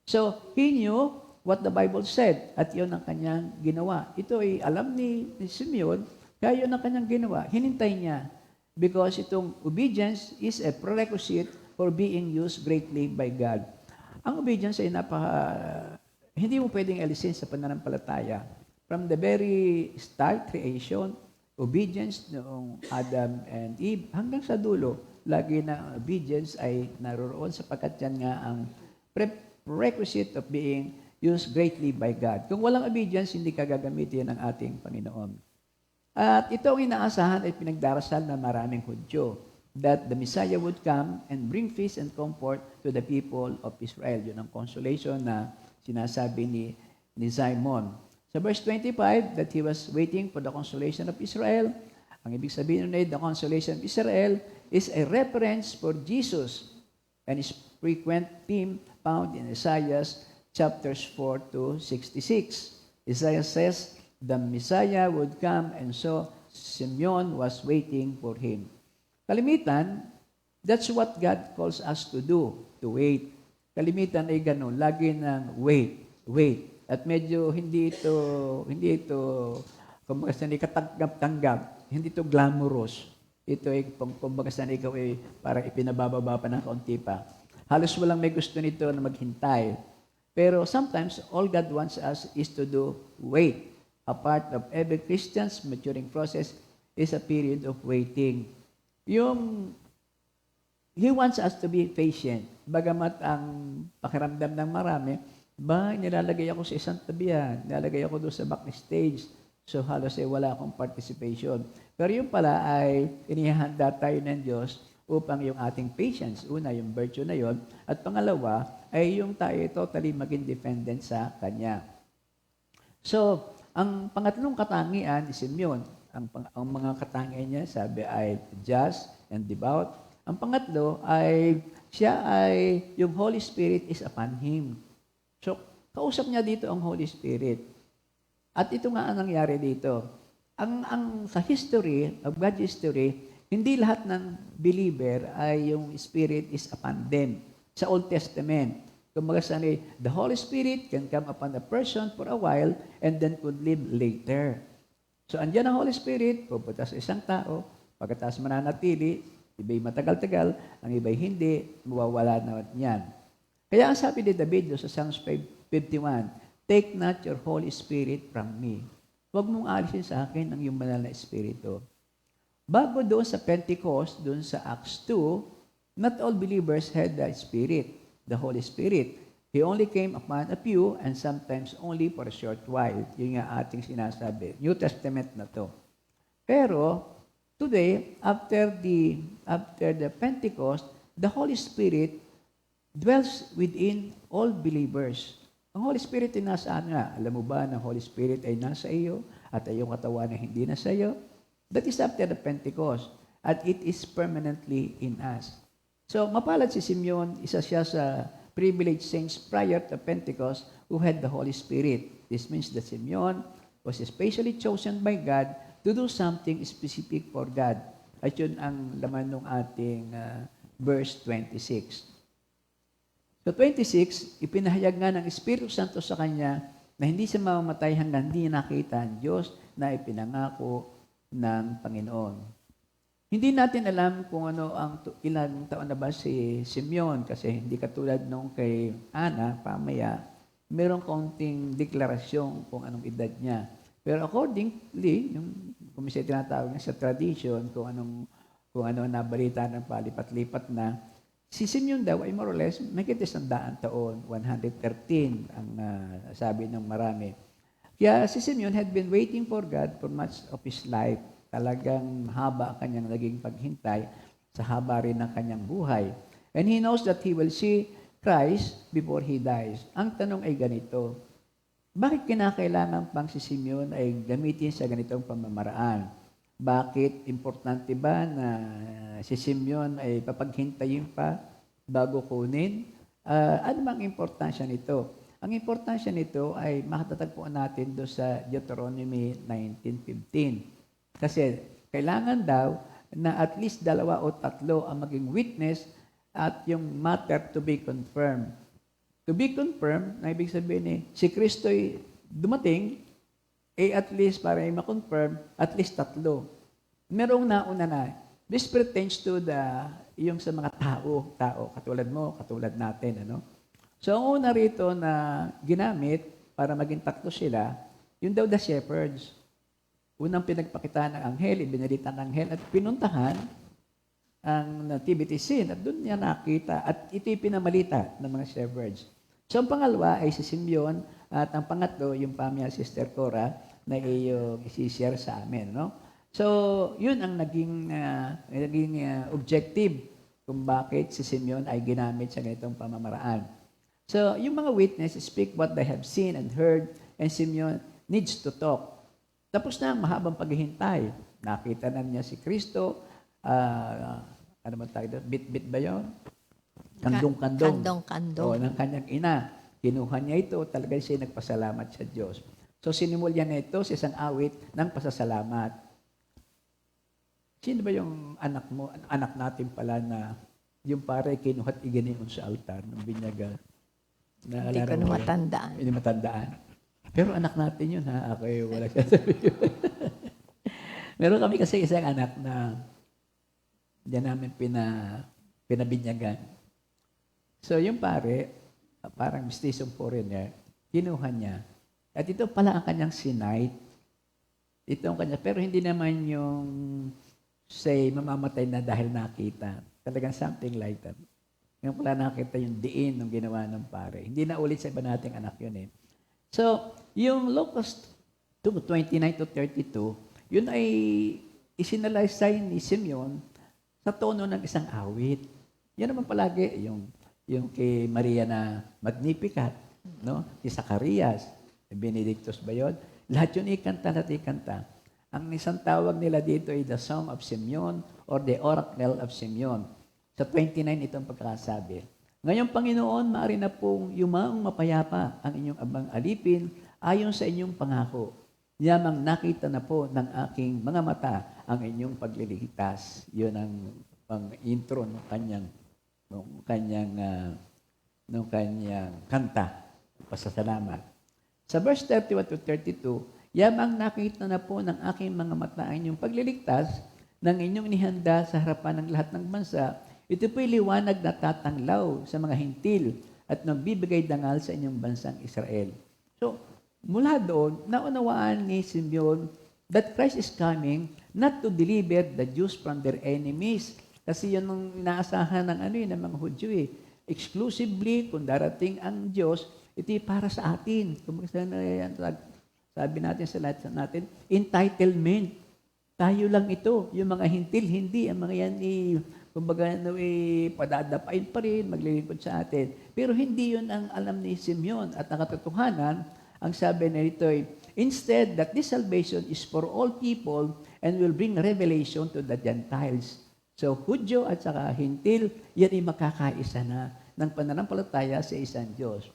C: So, he knew what the Bible said, at yun ang kanyang ginawa. Ito ay alam ni Simeon, kaya yun ang kanyang ginawa. Hinintay niya. Because itong obedience is a prerequisite for being used greatly by God. Ang obedience ay hindi mo pwedeng alisin sa pananampalataya. From the very start, creation, obedience noong Adam and Eve, hanggang sa dulo, lagi na obedience ay naroon sapagkat yan nga ang prerequisite of being used greatly by God. Kung walang obedience, hindi ka gagamitin ng ating Panginoon. At ito ang inaasahan ay pinagdarasal ng maraming Hudyo, that the Messiah would come and bring peace and comfort to the people of Israel. Yun ang consolation na sinasabi ni Simon. Sa verse 25, that he was waiting for the consolation of Israel. Ang ibig sabihin nun, the consolation of Israel is a reference for Jesus and his frequent theme found in Isaiah chapters 4 to 66. Isaiah says, the Messiah would come, and so Simeon was waiting for him. Kalimitan, that's what God calls us to do, to wait. Kalimitan ay ganun, lagi ng wait. At medyo hindi ito kumbaga sa katanggap-tanggap, hindi ito glamorous. Ito ay kumbaga sa ikaw ay parang ipinabababa pa ng kaunti pa. Halos walang may gusto nito na maghintay. Pero sometimes, all God wants us is to do wait. A part of every Christian's maturing process is a period of waiting. Yung He wants us to be patient. Bagamat ang pakiramdam ng marami, nilalagay ako sa isang tabihan, nilalagay ako doon sa backstage. So halos wala akong participation. Pero yung pala ay inihanda tayo ng Diyos upang yung ating patience, una yung virtue na yon, at pangalawa ay yung tayo totally maging dependent sa Kanya. So, ang pangatlong katangian ni Simeon, ang mga katangian niya, sabi ay just and devout. Ang pangatlo ay yung Holy Spirit is upon him. So, kausap niya dito ang Holy Spirit. At ito nga ang nangyari dito. Sa history, of God's history, hindi lahat ng believer ay yung Spirit is upon them. Sa Old Testament, kumbaga sanay, the Holy Spirit can come upon a person for a while and then could leave later. So, andyan ang Holy Spirit, pupunta sa isang tao, pagkatapos mananatili, iba'y matagal-tagal, ang iba'y hindi, mawawala na yan. Kaya ang sabi ni David sa Psalms 51, take not your Holy Spirit from me. Huwag mong alisin sa akin ang iyong banal na Espiritu. Bago doon sa Pentecost, doon sa Acts 2, not all believers had the Spirit, the Holy Spirit. He only came upon a few and sometimes only for a short while. Yun nga ating sinasabi. New Testament na to. Pero, today, after the Pentecost, the Holy Spirit dwells within all believers. Ang Holy Spirit ay nasaan nga? Alam mo ba na Holy Spirit ay nasa iyo at ay yung katawan na hindi nasa iyo? That is after the Pentecost. At it is permanently in us. So, mapalad si Simeon, isa siya sa privileged saints prior to Pentecost who had the Holy Spirit. This means that Simeon was especially chosen by God to do something specific for God. At yun ang laman ng ating verse 26. So 26, ipinahayag nga ng Espiritu Santo sa kanya na hindi siya mamamatay hanggang hindi nakita ang Diyos na ipinangako ng Panginoon. Hindi natin alam kung ilang taon na ba si Simeon kasi hindi katulad nung kay Ana, pamaya, merong kaunting deklarasyon kung anong edad niya. Pero accordingly, kung siya tinatawag niya sa tradition, kung ano nabalita ng palipat-lipat na, si Simeon daw ay more or less, may 100 taon, 113 ang sabi ng marami. Kaya si Simeon had been waiting for God for much of his life. Talagang haba ang kanyang naging paghintay sa haba rin ng kanyang buhay. And he knows that he will see Christ before he dies. Ang tanong ay ganito, bakit kinakailangan pang si Simeon ay gamitin sa ganitong pamamaraan? Bakit importante ba na si Simeon ay papaghintayin pa bago kunin? Ano bang importansya nito? Ang importansya nito ay makatatagpuan natin doon sa Deuteronomy 19:15. Kasi kailangan daw na at least 2 o 3 ang maging witness at yung matter to be confirmed. To be confirmed, na ibig sabihin si Kristo'y dumating, at least para ma-confirm, at least 3. Merong nauna na. This pertains to yung sa mga tao, katulad mo, katulad natin. So, ang una rito na ginamit para maging 3 sila, yun daw the shepherds. Unang pinagpakitaan ng anghel, ibinalita ng anghel at pinuntahan ang nativity scene at doon niya nakita at ito'y pinamalita ng mga shepherds. So, ang pangalawa ay si Simeon at ang pangatlo, yung pamilya Sister Cora na iyong isi-share sa amin. So, yun ang naging objective kung bakit si Simeon ay ginamit sa ganitong pamamaraan. So, yung mga witnesses speak what they have seen and heard and Simeon needs to talk. Tapos na ang mahabang paghihintay. Nakita na niya si Kristo. Ano man tayo doon? Bit-bit ba yun? Kandong-kandong.
D: Kandong-kandong.
C: O, ng kanyang ina. Kinuha niya ito. Talaga siya nagpasalamat sa Diyos. So, sinimulyan niya ito sa isang awit ng pasasalamat. Sino ba yung anak mo? Anak natin pala na yung pare kinuhat iginiyon sa altar ng binyaga.
D: Hindi ko na matandaan.
C: Hindi matandaan. Pero anak natin yun, ha? Ako wala siya sabihin. Meron kami kasi isang anak na diyan namin pinabinyagan. So, yung pare, parang mistizong foreigner, kinuha niya. At ito pala ang kanyang sinite. Ito ang kanya. Pero hindi naman yung say, mamamatay na dahil nakita. Talagang something like that. Ngayon pala nakita yung diin ng ginawa ng pare. Hindi na ulit sa iba nating anak yun eh. So, yung Lucas 2:29 to 32, yun ay isinalaysay ni Simeon sa tono ng isang awit. Yan naman palagi, yung kay Maria na Magnificat, no? Si Zacarias, Benedictus ba yun? Lahat yun ikanta at ikanta. Ang isang tawag nila dito ay the Song of Simeon or the Oracle of Simeon. Sa 29 itong pagkakasabi. Ngayon, Panginoon, maaari na pong yumaong mapayapa ang inyong abang alipin ayon sa inyong pangako. Yamang nakita na po ng aking mga mata ang inyong pagliligtas. Yun ang pang-intro ng kanyang kanta. Pasasalamat. Sa verse 31 to 32, yamang nakita na po ng aking mga mata ang inyong pagliligtas ng inyong nihanda sa harapan ng lahat ng bansa. Ito po'y liwanag na tatanglaw sa mga hintil at nagbibigay dangal sa inyong bansang Israel. So, mula doon, naunawaan ni Simeon that Christ is coming not to deliver the Jews from their enemies. Kasi yun ang inaasahan ng mga Hudyo eh. Exclusively, kung darating ang Diyos, ito para sa atin. Sabi natin sa lahat natin, entitlement. Tayo lang ito. Yung mga hintil, hindi. Ang mga yan kumbaga, padadapain pa rin, maglilingkod sa atin. Pero hindi yun ang alam ni Simeon. At ang katotohanan, ang sabi na ito ay, instead that this salvation is for all people and will bring revelation to the Gentiles. So, Hudyo at saka Hintil, yan ay makakaisa na ng pananampalataya sa isang Diyos.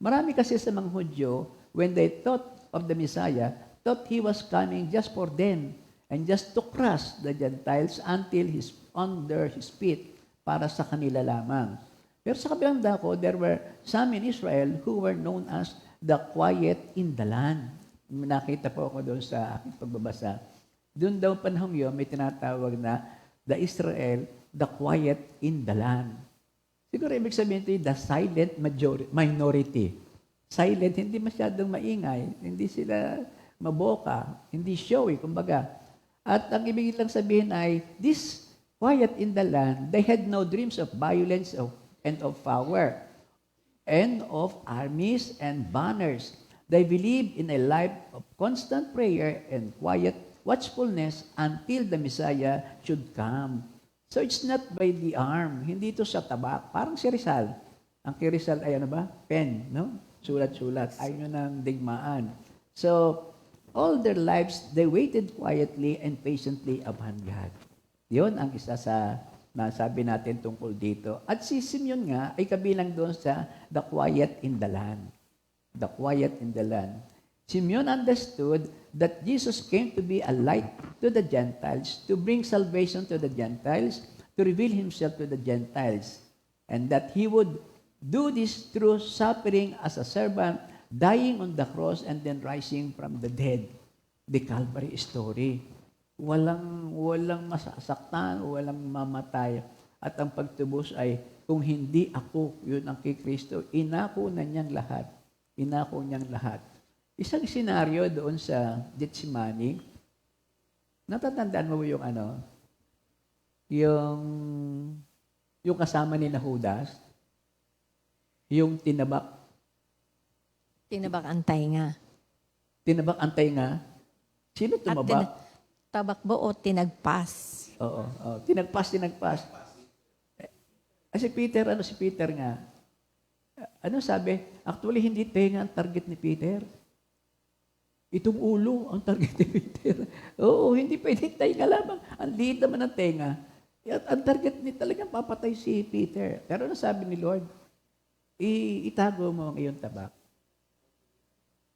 C: Marami kasi sa mga Hudyo, when they thought of the Messiah, thought He was coming just for them and just to crush the Gentiles until He's under His feet para sa kanila lamang. Pero sa kabilang dako, there were some in Israel who were known as the quiet in the land. Nakita po ako doon sa aking pagbabasa. Doon daw panahon yun, may tinatawag na the Israel, the quiet in the land. Siguro ibig sabihin ito the silent minority. Silent, hindi masyadong maingay, hindi sila maboka, hindi showy, kumbaga. At ang ibig lang sabihin ay, this quiet in the land, they had no dreams of violence and of power, and of armies and banners. They believed in a life of constant prayer and quiet watchfulness until the Messiah should come. So it's not by the arm, hindi ito sa tabak. Parang si Rizal. Ang kay Rizal ay ano ba? Pen, no? Sulat-sulat. Ayaw ng digmaan. So, all their lives, they waited quietly and patiently upon God. Yun ang isa sa nasabi natin tungkol dito. At si Simeon nga ay kabilang doon sa the quiet in the land. The quiet in the land. Simeon understood that Jesus came to be a light to the Gentiles, to bring salvation to the Gentiles, to reveal Himself to the Gentiles, and that He would do this through suffering as a servant, dying on the cross, and then rising from the dead. The Calvary story. Walang masasaktan, walang mamatay. At ang pagtubos ay, kung hindi ako, yun ang kay Kristo, inako na niyang lahat. Inako niyang lahat. Isang senaryo doon sa Gethsemane, natatandaan mo yung yung kasama ni Judas, yung tinabak
D: ang tainga.
C: Tinabak ang tainga. Sino tumabak?
D: Tabakbo o tinagpas?
C: Oo. Tinagpas. Si Peter nga. Ano sabi? Actually, hindi tenga ang target ni Peter. Itong ulo ang target ni Peter. Oo, hindi pwede tenga lamang. Ang liit naman ng tenga. At ang target ni talagang papatay si Peter. Pero ano sabi ni Lord? Itago mo ang iyong tabak.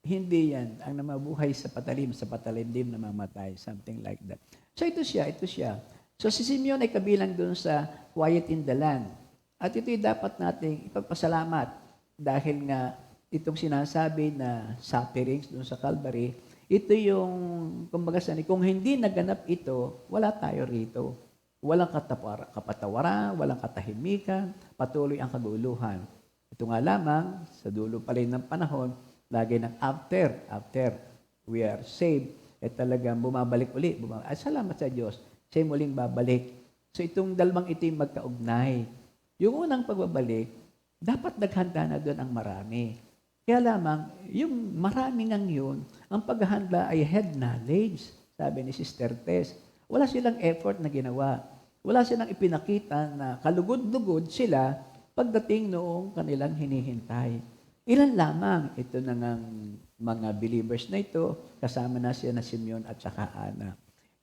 C: Hindi yan ang namabuhay sa patalimdim na mamatay. Something like that. So ito siya. So si Simeon ay kabilang doon sa quiet in the land. At ito'y dapat nating ipagpasalamat dahil nga itong sinasabi na sufferings doon sa Calvary, ito yung, kumbaga kung hindi naganap ito, wala tayo rito. Walang kapatawaran, walang katahimikan, patuloy ang kaguluhan. Ito nga lamang, sa dulo pa rin ng panahon, lagi ng after we are saved, talagang bumabalik uli. At salamat sa Diyos, siya muling babalik So itong dalawang ito yung magkaugnay. Yung unang pagbabalik, dapat naghanda na doon ang marami. Kaya lamang, yung marami ngang yun, ang paghahanda ay head knowledge, sabi ni Sister Tess. Wala silang effort na ginawa. Wala silang ipinakita na kalugod-lugod sila pagdating noong kanilang hinihintay. Ilan lamang ito na ngang mga believers na ito, kasama na siya na Simeon at saka Ana.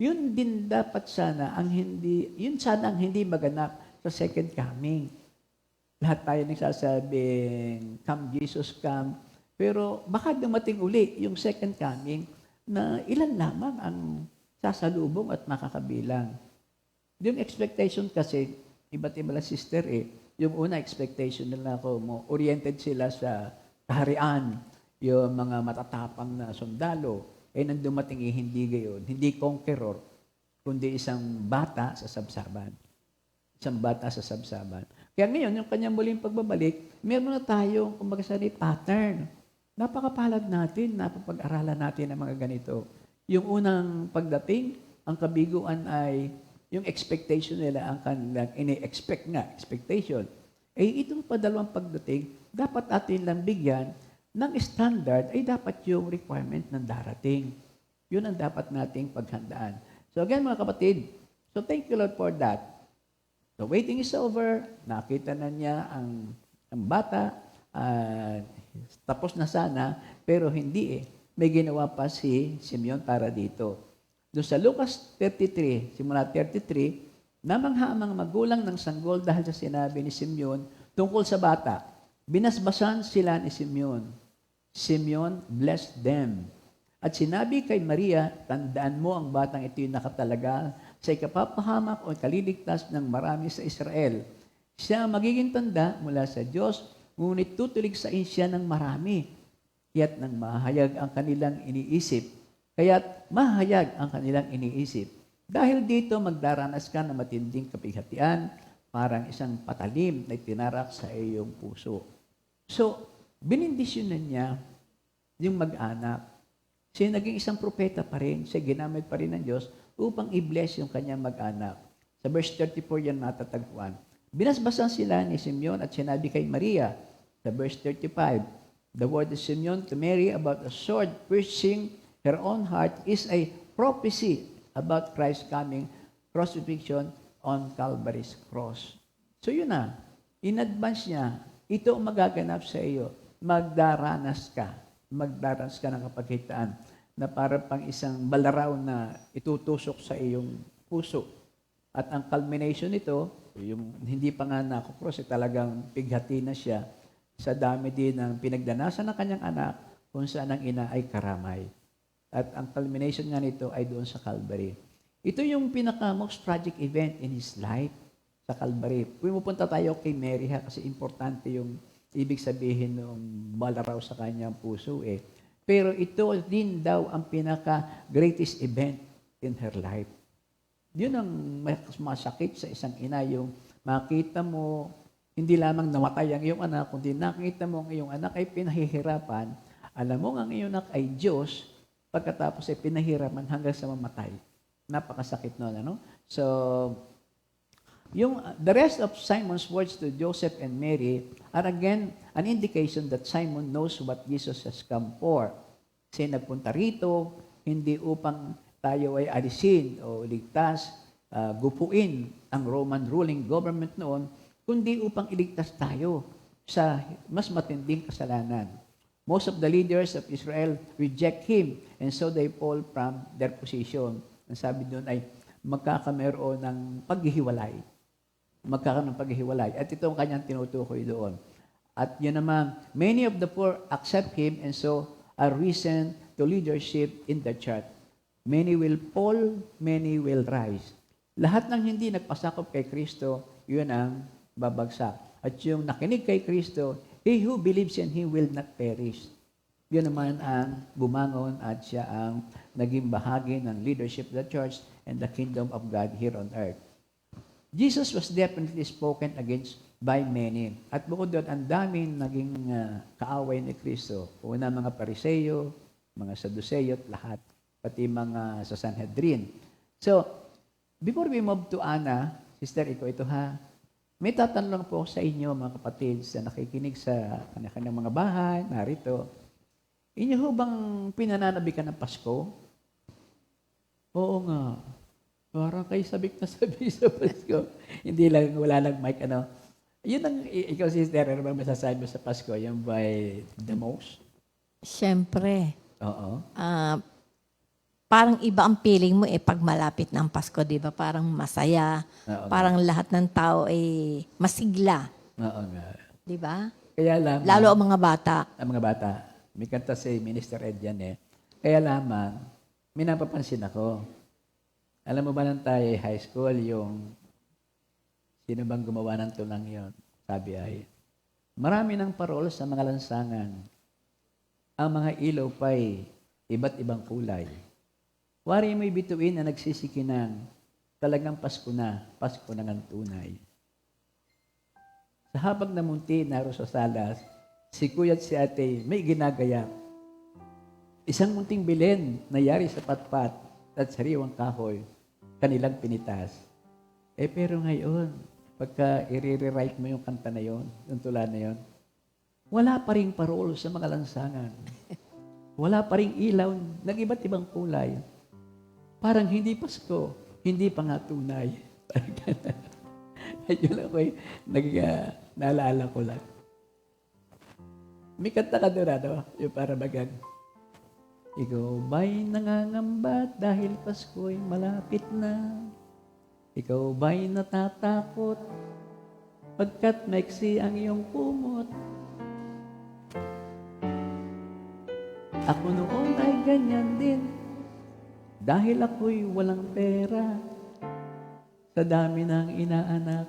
C: Yun din dapat sana ang hindi maganap sa second coming. Lahat tayo nagsasabing, come Jesus, come. Pero baka dumating uli yung second coming na ilan lamang ang sasalubong at makakabilang. Yung expectation kasi, iba't iba lang sister yung una expectation nila oriented sila sa kaharian, yung mga matatapang na sundalo, nang dumating hindi gayon, hindi conqueror, kundi isang bata sa sabsaban. Isang bata sa sabsaban. Kaya ngayon, yung kanyang muling pagbabalik, meron na tayong, kumbaga sa pattern. Napakapalad natin, napapag-aralan natin ang mga ganito. Yung unang pagdating, ang kabiguan ay yung expectation nila, ang kanilang ini-expect nga, expectation. Itong padalawang pagdating, dapat atin lang bigyan ng standard ay dapat yung requirement ng darating. Yun ang dapat nating paghandaan. So again mga kapatid, so thank you Lord for that. The waiting is over, nakita na niya ang bata, tapos na sana, pero hindi May ginawa pa si Simeon para dito. Doon sa Lucas 33, simula 33, namangha ang mga magulang ng sanggol dahil sa sinabi ni Simeon tungkol sa bata. Binasbasan sila ni Simeon. Simeon blessed them. At sinabi kay Maria, tandaan mo ang batang ito'y nakatalaga sa ikapapahamak o ikaliligtas ng marami sa Israel. Siya ang magiging tanda mula sa Diyos, ngunit tutulig sa siya ng marami. Kaya't nang mahayag ang kanilang iniisip. Dahil dito, magdaranas ka ng matinding kapighatian, parang isang patalim na tinarak sa iyong puso. So, binindisyonan niya yung mag-anak. Siya naging isang propeta pa rin, siya ginamit pa rin ng Diyos upang i-bless yung kanyang mag-anak. Sa verse 34 yan matatagpuan. Binasbasan sila ni Simeon at sinabi kay Maria, sa verse 35, the word of Simeon to Mary about a sword piercing her own heart is a prophecy about Christ's coming crucifixion on Calvary's cross. So yun na, in advance niya, ito ang magaganap sa iyo. Magdaranas ka ng kapagitan na para pang isang balaraw na itutusok sa iyong puso. At ang culmination nito, yung hindi pa nga nakukross, talagang pighati na siya sa dami din ng pinagdanasan ng kanyang anak kung saan ang ina ay karamay. At ang culmination nga nito ay doon sa Calvary. Ito yung pinaka-most tragic event in his life sa Calvary. Pumupunta tayo kay Mary kasi importante yung ibig sabihin ng balaraw sa kanyang puso Pero ito din daw ang pinaka-greatest event in her life. Yun ang masakit sa isang ina, yung makita mo, hindi lamang namatay ang iyong anak, kundi nakita mo ang iyong anak ay pinahihirapan, alam mo ang iyong anak ay Diyos, pagkatapos ay pinahirapan hanggang sa mamatay. Napakasakit nun, ano? So, the rest of Simon's words to Joseph and Mary are again an indication that Simon knows what Jesus has come for. Kasi nagpunta rito, hindi upang tayo ay alisin o ligtas, gupuin ang Roman ruling government noon, kundi upang iligtas tayo sa mas matinding kasalanan. Most of the leaders of Israel reject him and so they fall from their position. Ang sabi doon ay magkakameron ng paghihiwalay. Magkakaroon ng paghihiwalay. At ito ang kanyang tinutukoy doon. At yun naman, many of the poor accept him and so are risen to leadership in the church. Many will fall, many will rise. Lahat ng hindi nagpasakop kay Kristo, yun ang babagsak. At yung nakinig kay Kristo, he who believes in him will not perish. Yun naman ang bumangon at siya ang naging bahagi ng leadership of the church and the kingdom of God here on earth. Jesus was definitely spoken against by many. At bukod doon, ang daming naging kaaway ni Kristo. Una mga Pariseyo, mga Saduseyo at lahat. Pati mga sa Sanhedrin. So, before we move to Anna, Sister, ito ha. May tatanong po ako sa inyo, mga kapatid, sa nakikinig sa kanilang mga bahay, narito. Inyo ho bang pinananabikan ng Pasko? Oo nga. Parang kayo sabik na sabi sa Pasko. Hindi lang, wala lang mic, ano. Yun ang, ikaw sister, ano bang masasabi mo sa Pasko? Yung by the most?
D: Siyempre,
C: Oo.
D: parang iba ang feeling mo pag malapit ng Pasko, di ba? Parang masaya.
C: Oo.
D: Parang lahat ng tao masigla.
C: Oo nga.
D: Di ba?
C: Kaya lamang,
D: Lalo ang mga bata.
C: ang mga bata, may kanta si Minister Ed yan Kaya lamang, may napapansin ako. Alam mo ba nang tayo high school, yung sino bang gumawa ng tulang yon? Sabi ay, marami ng parol sa mga lansangan. Ang mga ilaw pa'y iba't ibang kulay. Wari mo'y bituin na nagsisikinang, talagang Pasko na ng tunay. Sa habang namunti naro sa salas, si kuya at si ate may ginagayak. Isang munting bilin na yari sa patpat at sariwang kahoy, kanilang pinitas. Pero ngayon, pagka i-rewrite mo yung kanta na yon, yung tula na yon, wala pa ring parol sa mga lansangan. Wala pa ring ilaw ng iba't ibang kulay. Parang hindi Pasko, hindi pa nga tunay. Yun ako naalala ko lang. May kanta ka doon, yung para bagang, ikaw ba'y nangangamba dahil Pasko'y malapit na? Ikaw ba'y natatakot pagkat maiksi ang iyong kumot? Ako noon ay ganyan din dahil ako'y walang pera. Sa dami ng inaanak,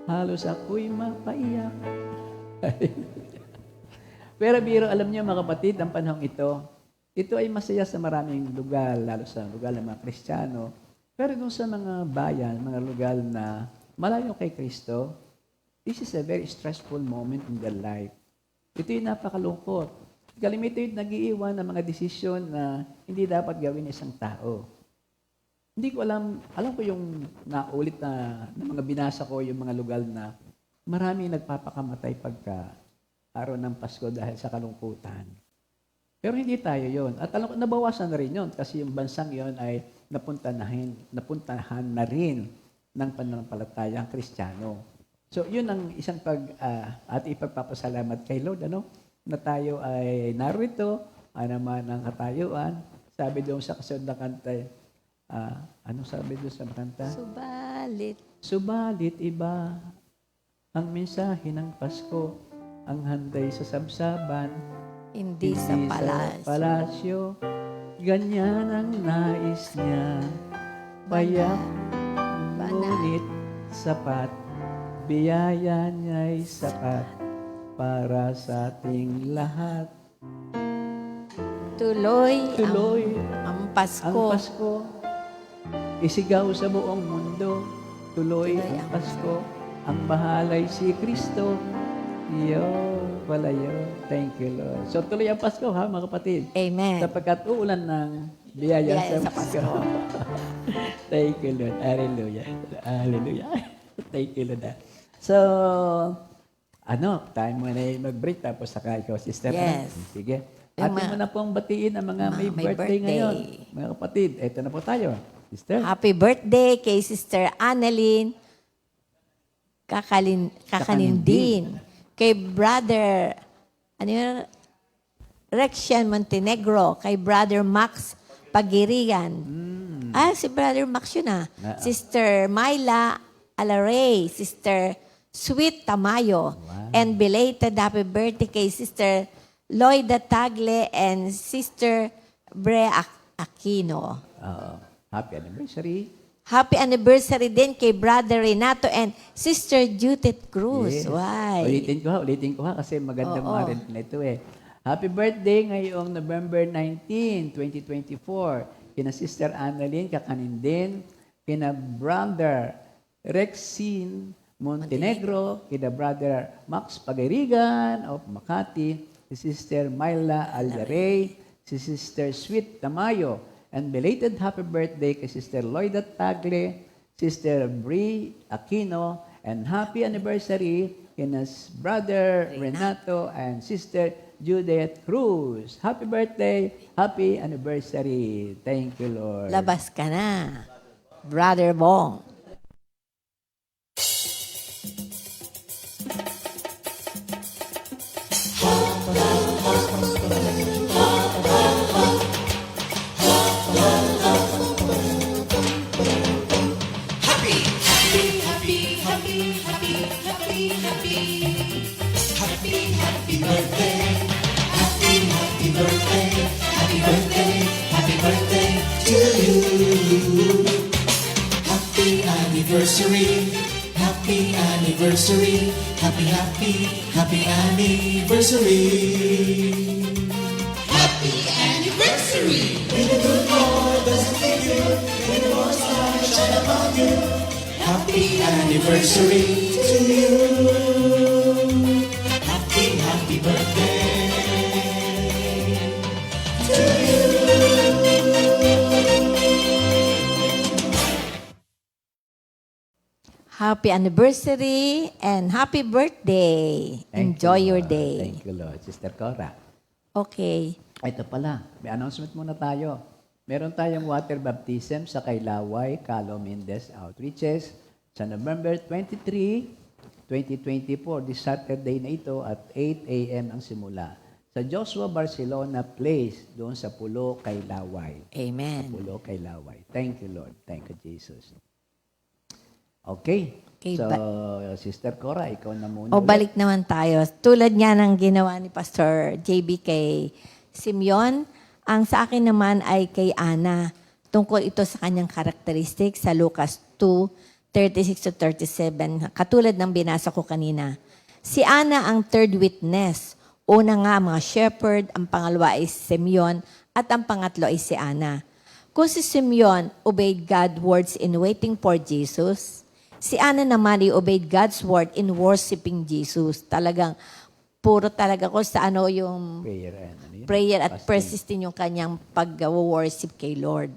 C: halos ako'y mapaiyak. Pero biro, alam niyo mga kapatid, ang panahong ito ay masaya sa maraming lugar, lalo sa lugar ng mga Kristiyano. Pero doon sa mga bayan, mga lugar na malayo kay Kristo, this is a very stressful moment in their life. Ito yung napakalungkot. Kalimitan yung nag-iiwan ng mga desisyon na hindi dapat gawin isang tao. Hindi ko alam ko yung naulit na mga binasa ko, yung mga lugar na marami nagpapakamatay pagka araw ng Pasko dahil sa kalungkutan. Pero hindi tayo yon. At alam ko, nabawasan na rin yon kasi yung bansang yon ay napuntahan na rin ng pananampalatayang Kristiyano. So, yun ang isang at ipagpapasalamat kay Lord, na tayo ay narito, naman ang katayuan. Sabi doon sa kasunod na kanta, anong sabi doon sa kanta? Subalit iba ang mensahe ng Pasko, ang handay sa sabsaban,
D: Hindi sa
C: palasyo. Ganyan ang nais niya, payak, ngunit sapat, biyaya niya'y sapat para sa ating lahat.
D: Tuloy
C: Ang
D: ang Pasko.
C: Pasko, isigaw sa buong mundo. Tuloy ang Pasko, ang bahalay si Kristo. Pala yun. Thank you, Lord. So tuloy ang Pasko, ha, mga kapatid.
D: Amen.
C: Sapagkat uulan ng biyaya
D: Biyaya
C: sa
D: sa
C: Pasko. Thank you, Lord. Hallelujah. Hallelujah. Thank you, Lord. So, time mo na mag-break tapos saka ikaw, sister.
D: Yes.
C: Sige. Atin mo na pong batiin ang mga may birthday ngayon. Mga kapatid, eto na po tayo. Sister.
D: Happy birthday kay Sister Annalyn Kakalindin. Kay Brother Rexian Montenegro. Kay Brother Max Pagirian. Si Brother Max yun Sister Myla Alaray. Sister Sweet Tamayo.
C: Wow.
D: And belated happy birthday kay Sister Loida Tagle and Sister Bre Aquino.
C: Happy anniversary.
D: Happy anniversary din kay Brother Renato and Sister Judith Cruz.
C: Yes.
D: Why?
C: Ulitin ko ha kasi magandang mga rin na ito Happy birthday ngayong November 19, 2024. Kina Sister Annalyn Kakalindin, kina Brother Rexin Montenegro, kina Brother Max Pagirigan of Makati, si Sister Myla Aldaray, si Sister Sweet Tamayo, and belated happy birthday kay Sister Loida Tagle, Sister Brie Aquino, and happy anniversary Kina's brother Renato and Sister Judith Cruz. Happy birthday, happy anniversary. Thank you, Lord.
D: Labas ka na. Brother Bong.
A: Happy anniversary, happy anniversary, happy, happy, happy anniversary. Happy anniversary! May the good Lord bless and keep you, may the Lord's light shine upon you. Happy anniversary to you. Happy, happy birthday to you.
D: Happy anniversary and happy birthday.
C: Thank
D: Enjoy
C: you,
D: your
C: Lord.
D: day.
C: Thank you, Lord. Sister Cora.
D: Okay.
C: Ito pala, may announcement muna tayo. Meron tayong water baptism sa Kailaway, Calo Mendez Outreaches sa November 23, 2024. This Saturday na ito at 8 a.m. ang simula. Sa Joshua Barcelona Place, doon sa Pulo, Kailaway.
D: Amen.
C: Pulo, Kailaway. Thank you, Lord. Thank you, Jesus. Okay.
D: Okay,
C: So, Sister Cora, ikaw na muna.
D: O
C: ulit.
D: balik naman tayo. Tulad nga ng ginawa ni Pastor JB kay Simeon, ang sa akin naman ay kay Ana. Tungkol ito sa kanyang karakteristik sa Lucas 2:36-37. Katulad ng binasa ko kanina. Si Ana ang third witness. Una nga mga shepherd, ang pangalawa ay Simeon, at ang pangatlo ay si Ana. Kung si Simeon obeyed God's words in waiting for Jesus, si Ana naman i-obeyed God's word in worshiping Jesus. Talagang, puro talaga ko sa ano yung
C: Prayer and ano yun?
D: prayer at
C: Fasting.
D: persisting yung kanyang pag-worship kay Lord.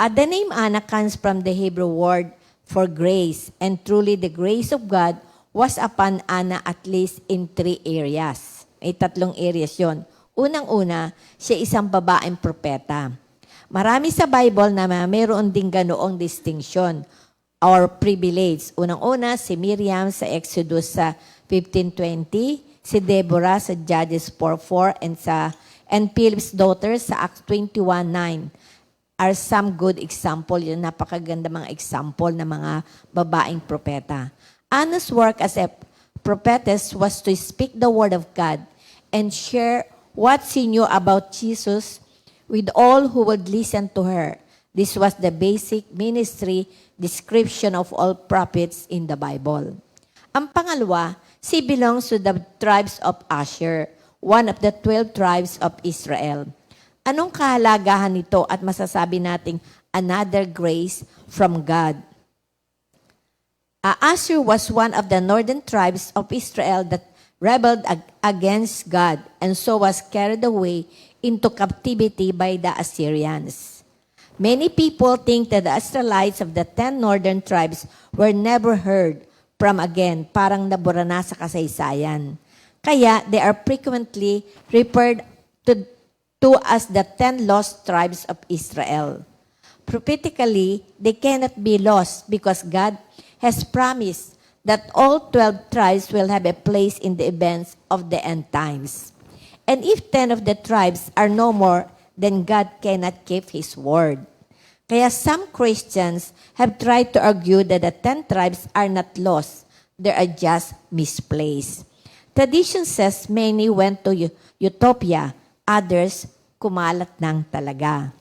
D: The name Anna comes from the Hebrew word for grace, and truly the grace of God was upon Anna at least in 3 areas. May 3 areas yon. Unang-una, siya isang babaeng propeta. Marami sa Bible na mayroon ding ganoong distinction or privilege. Unang-una, si Miriam sa Exodus sa 15:20, si Deborah sa Judges 4:4, and Philip's daughter sa Acts 21:9 are some good example. Yun, napakaganda mga example ng mga babaeng propeta. Anna's work as a prophetess was to speak the word of God and share what she knew about Jesus with all who would listen to her. This was the basic ministry description of all prophets in the Bible. Ang pangalawa, she belongs to the tribes of Asher, one of the 12 tribes of Israel. Anong kahalagahan nito at masasabi nating another grace from God? Asher was one of the northern tribes of Israel that rebelled against God and so was carried away into captivity by the Assyrians. Many people think that the Israelites of the 10 northern tribes were never heard from again, parang nabura na sa kasaysayan. Kaya they are frequently referred to as the 10 lost tribes of Israel. Prophetically, they cannot be lost because God has promised that all 12 tribes will have a place in the events of the end times. And if 10 of the tribes are no more, then God cannot keep His word. Kaya some Christians have tried to argue that the 10 tribes are not lost, they are just misplaced. Tradition says many went to Utopia, others kumalat ng talaga.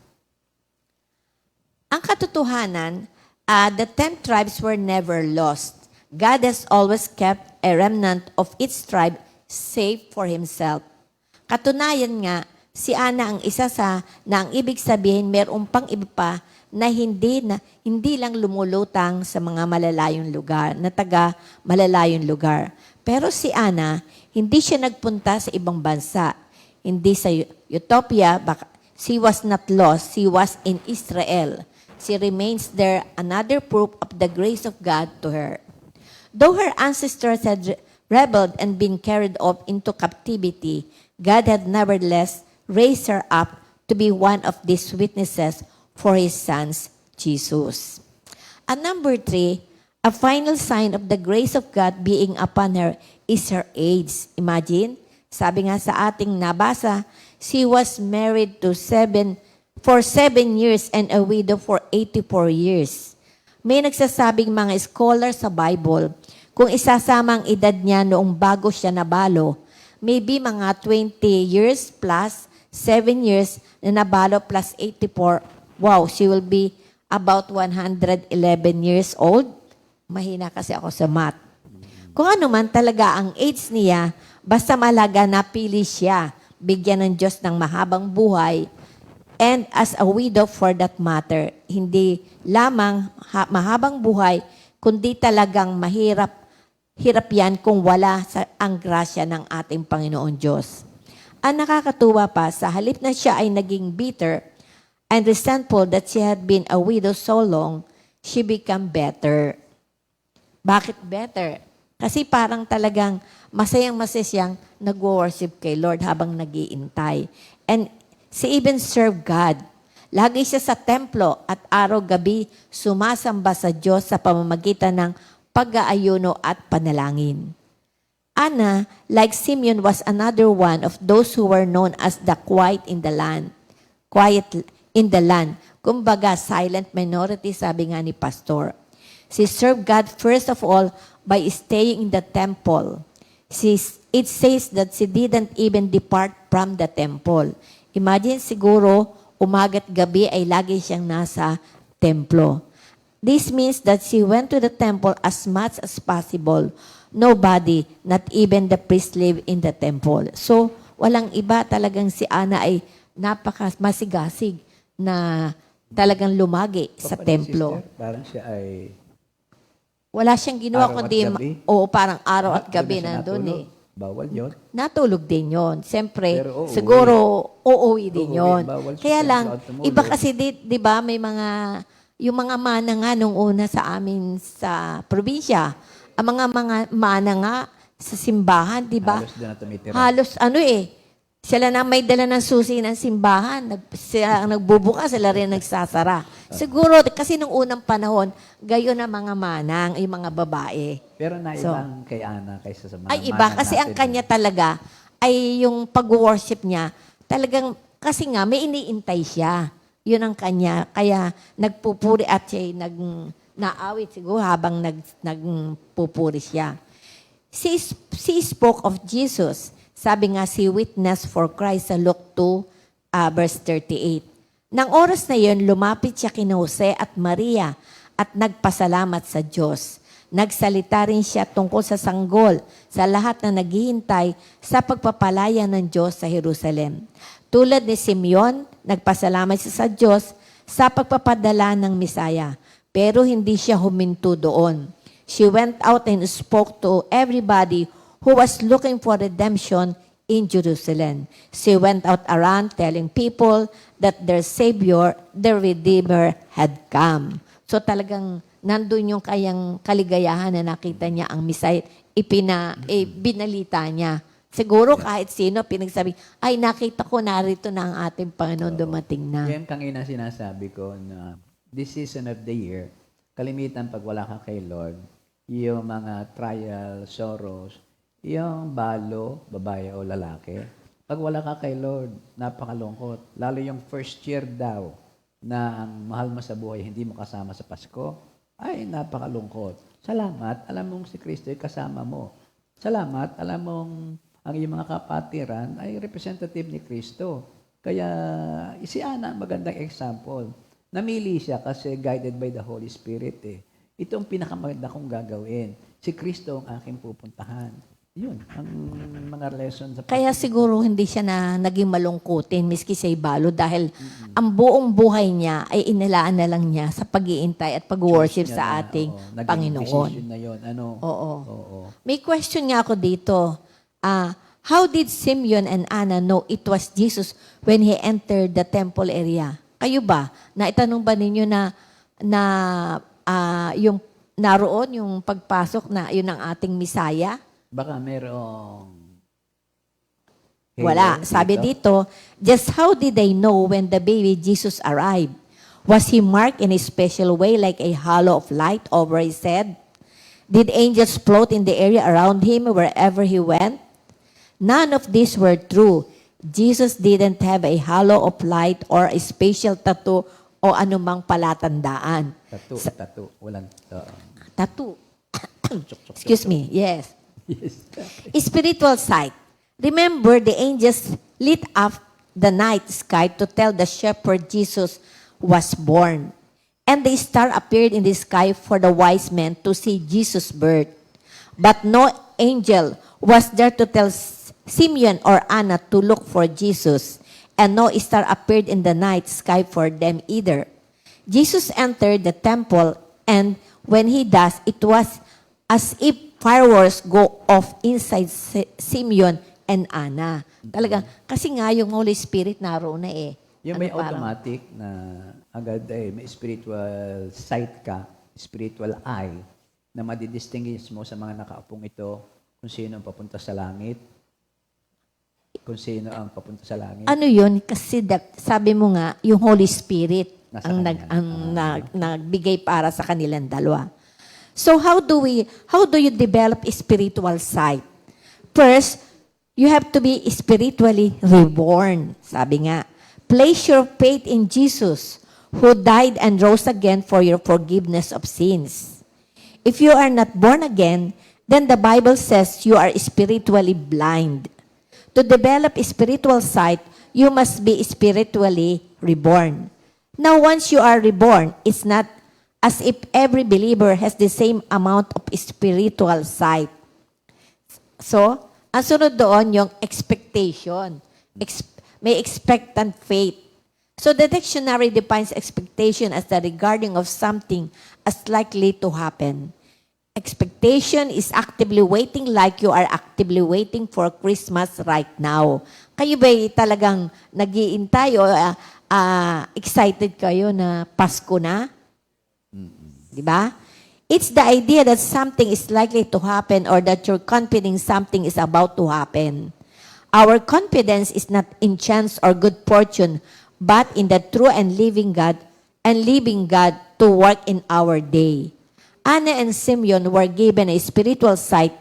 D: Ang katotohanan, the 10 tribes were never lost. God has always kept a remnant of each tribe safe for Himself. Katunayan nga, si Ana ang isa na ang ibig sabihin mayroong pang iba pa na hindi lang lumulutang sa mga malalayong lugar, na taga malalayong lugar. Pero si Ana, hindi siya nagpunta sa ibang bansa. Hindi sa Utopia, she was not lost, she was in Israel. she remains there, another proof of the grace of God to her. Though her ancestors had rebelled and been carried off into captivity, God had nevertheless raised her up to be one of these witnesses for His Son's Jesus. And number 3, a final sign of the grace of God being upon her is her age. Imagine, sabi nga sa ating nabasa, she was married for 7 years and a widow for 84 years. May nagsasabing mga scholar sa Bible, kung isasama ang edad niya noong bago siya nabalo, maybe mga 20 years plus 7 years na nabalo plus 84, wow, she will be about 111 years old. Mahina kasi ako sa math. Kung ano man talaga ang age niya, basta malaga napili siya, bigyan ng Diyos ng mahabang buhay, and as a widow for that matter, hindi lamang mahabang buhay, kundi talagang hirap yan kung wala ang grasya ng ating Panginoon Diyos. Ang nakakatuwa pa, sa halip na siya ay naging bitter and resentful that she had been a widow so long, she became better. Bakit better? Kasi parang talagang masayang-masaya siyang nag-worship kay Lord habang nag-iintay. And she even served God. Lagi siya sa templo at araw-gabi sumasamba sa Diyos sa pamamagitan ng pag-aayuno at panalangin. Anna, like Simeon, was another one of those who were known as the quiet in the land. Quiet in the land. Kumbaga, silent minority, sabi nga ni Pastor. She served God first of all by staying in the temple. It says that she didn't even depart from the temple. Imagine siguro, umaga't gabi ay lagi siyang nasa templo. This means that she went to the temple as much as possible. Nobody, not even the priest, lived in the temple. So, walang iba, talagang si Ana ay napaka-masigasig na talagang lumagi sa templo.
C: Sister, parang siya ay
D: Wala siyang ginawa
C: Araw at
D: kundi,
C: gabi?
D: parang araw at
C: doon
D: gabi
C: na siya
D: nandun
C: natulog.
D: eh.
C: Bawal yun.
D: Natulog din yon. Siyempre,
C: Pero uuwi.
D: siguro uuwi din
C: Uuwi,
D: yon.
C: bawal sa
D: Kaya
C: templo
D: lang,
C: at tumulog.
D: iba kasi di ba may yung mga mana nga nung una sa amin sa probinsya, ang mga mana nga sa simbahan, di ba?
C: Halos doon na tumitira.
D: Halos sila na may dala ng susi ng simbahan, sila ang nagbubuka, sila rin nagsasara. Siguro, kasi nung unang panahon, gayon na mga manang, yung mga babae.
C: Pero naibang kay Ana kaysa sa mga
D: Ay, iba.
C: manang
D: Kasi ang
C: natin.
D: kanya talaga, ay yung pag-worship niya, talagang, kasi nga, may iniintay siya. Yun ang kanya. Kaya, nagpupuri at siya, naawit siguro habang nagpupuri siya. She spoke of Jesus. Sabi nga, si witness for Christ sa Luke 2, verse 38. Nang oras na yun, lumapit siya kina Jose at Maria at nagpasalamat sa Diyos. Nagsalita rin siya tungkol sa sanggol sa lahat na naghihintay sa pagpapalaya ng Diyos sa Jerusalem. Tulad ni Simeon, nagpasalamat siya sa Diyos sa pagpapadala ng Misaya. Pero hindi siya huminto doon. She went out and spoke to everybody who was looking for redemption in Jerusalem. She went out around telling people that their Savior, their Redeemer, had come. So talagang nandun yung kayang kaligayahan na nakita niya ang Messiah, binalita niya. Siguro kahit sino pinagsabi, ay nakita ko narito na ang ating Panginoon dumating na.
C: Yan kanina sinasabi ko na this season of the year, kalimitan pag wala ka kay Lord, yung mga trial, sorrows, yung balo, babae o lalaki, pag wala ka kay Lord, napakalungkot. Lalo yung first year daw na ang mahal mo sa buhay, hindi mo kasama sa Pasko, ay napakalungkot. Salamat, alam mong si Kristo ay kasama mo. Salamat, alam mong ang iyong mga kapatiran ay representative ni Kristo. Kaya si Ana, magandang example. Namili siya kasi guided by the Holy Spirit eh. Ito ang pinakamaganda kong gagawin. Si Kristo ang aking pupuntahan. Yun, ang mga lessons.
D: Kaya siguro hindi siya naging malungkutin miski siya'y balo dahil ang buong buhay niya ay inilaan na lang niya sa pag-iintay at pag-worship sa ating Panginoon.
C: Decision na yun.
D: Oo.
C: Oo.
D: May question nga ako dito. How did Simeon and Anna know it was Jesus when he entered the temple area? Kayo ba? Naitanong ba ninyo na na yung naroon yung pagpasok na yun ang ating Misaya?
C: Baka merong
D: Wala.
C: halo
D: Sabi dito, just how did they know when the baby Jesus arrived? Was he marked in a special way like a halo of light over his head? Did angels float in the area around him wherever he went? None of these were true. Jesus didn't have a halo of light or a special tattoo o anumang palatandaan.
C: Tattoo. Walang
D: Tattoo. Excuse me. Yes.
C: Yes.
D: Spiritual sight. Remember, the angels lit up the night sky to tell the shepherd Jesus was born. And the star appeared in the sky for the wise men to see Jesus' birth. But no angel was there to tell Simeon or Anna to look for Jesus. And no star appeared in the night sky for them either. Jesus entered the temple, and when he does, it was as if fireworks go off inside Simeon and Anna. Talaga, kasi nga yung Holy Spirit naroon na eh.
C: Yung
D: Ano
C: may
D: parang-
C: automatic na agad may spiritual sight ka, spiritual eye, na madidistinguish mo sa mga nakaupong ito kung sino ang papunta sa langit, kung sino ang papunta sa langit.
D: Ano yun? Kasi sabi mo nga, yung Holy Spirit
C: Nasa
D: ang,
C: kanya.
D: nagbigay para sa kanilang dalawa. So how do you develop spiritual sight? First, you have to be spiritually reborn. Sabi nga, place your faith in Jesus, who died and rose again for your forgiveness of sins. If you are not born again, then the Bible says you are spiritually blind. To develop spiritual sight, you must be spiritually reborn. Now, once you are reborn, it's not as if every believer has the same amount of spiritual sight. So, ang sunod doon yung expectation. May expectant faith. So, the dictionary defines expectation as the regarding of something as likely to happen. Expectation is actively waiting like you are actively waiting for Christmas right now. Kayo ba'y talagang nag-iintay o excited kayo na Pasko na? Di ba? It's the idea that something is likely to happen or that you're confident something is about to happen. Our confidence is not in chance or good fortune, but in the true and living God to work in our day. Anna and Simeon were given a spiritual sight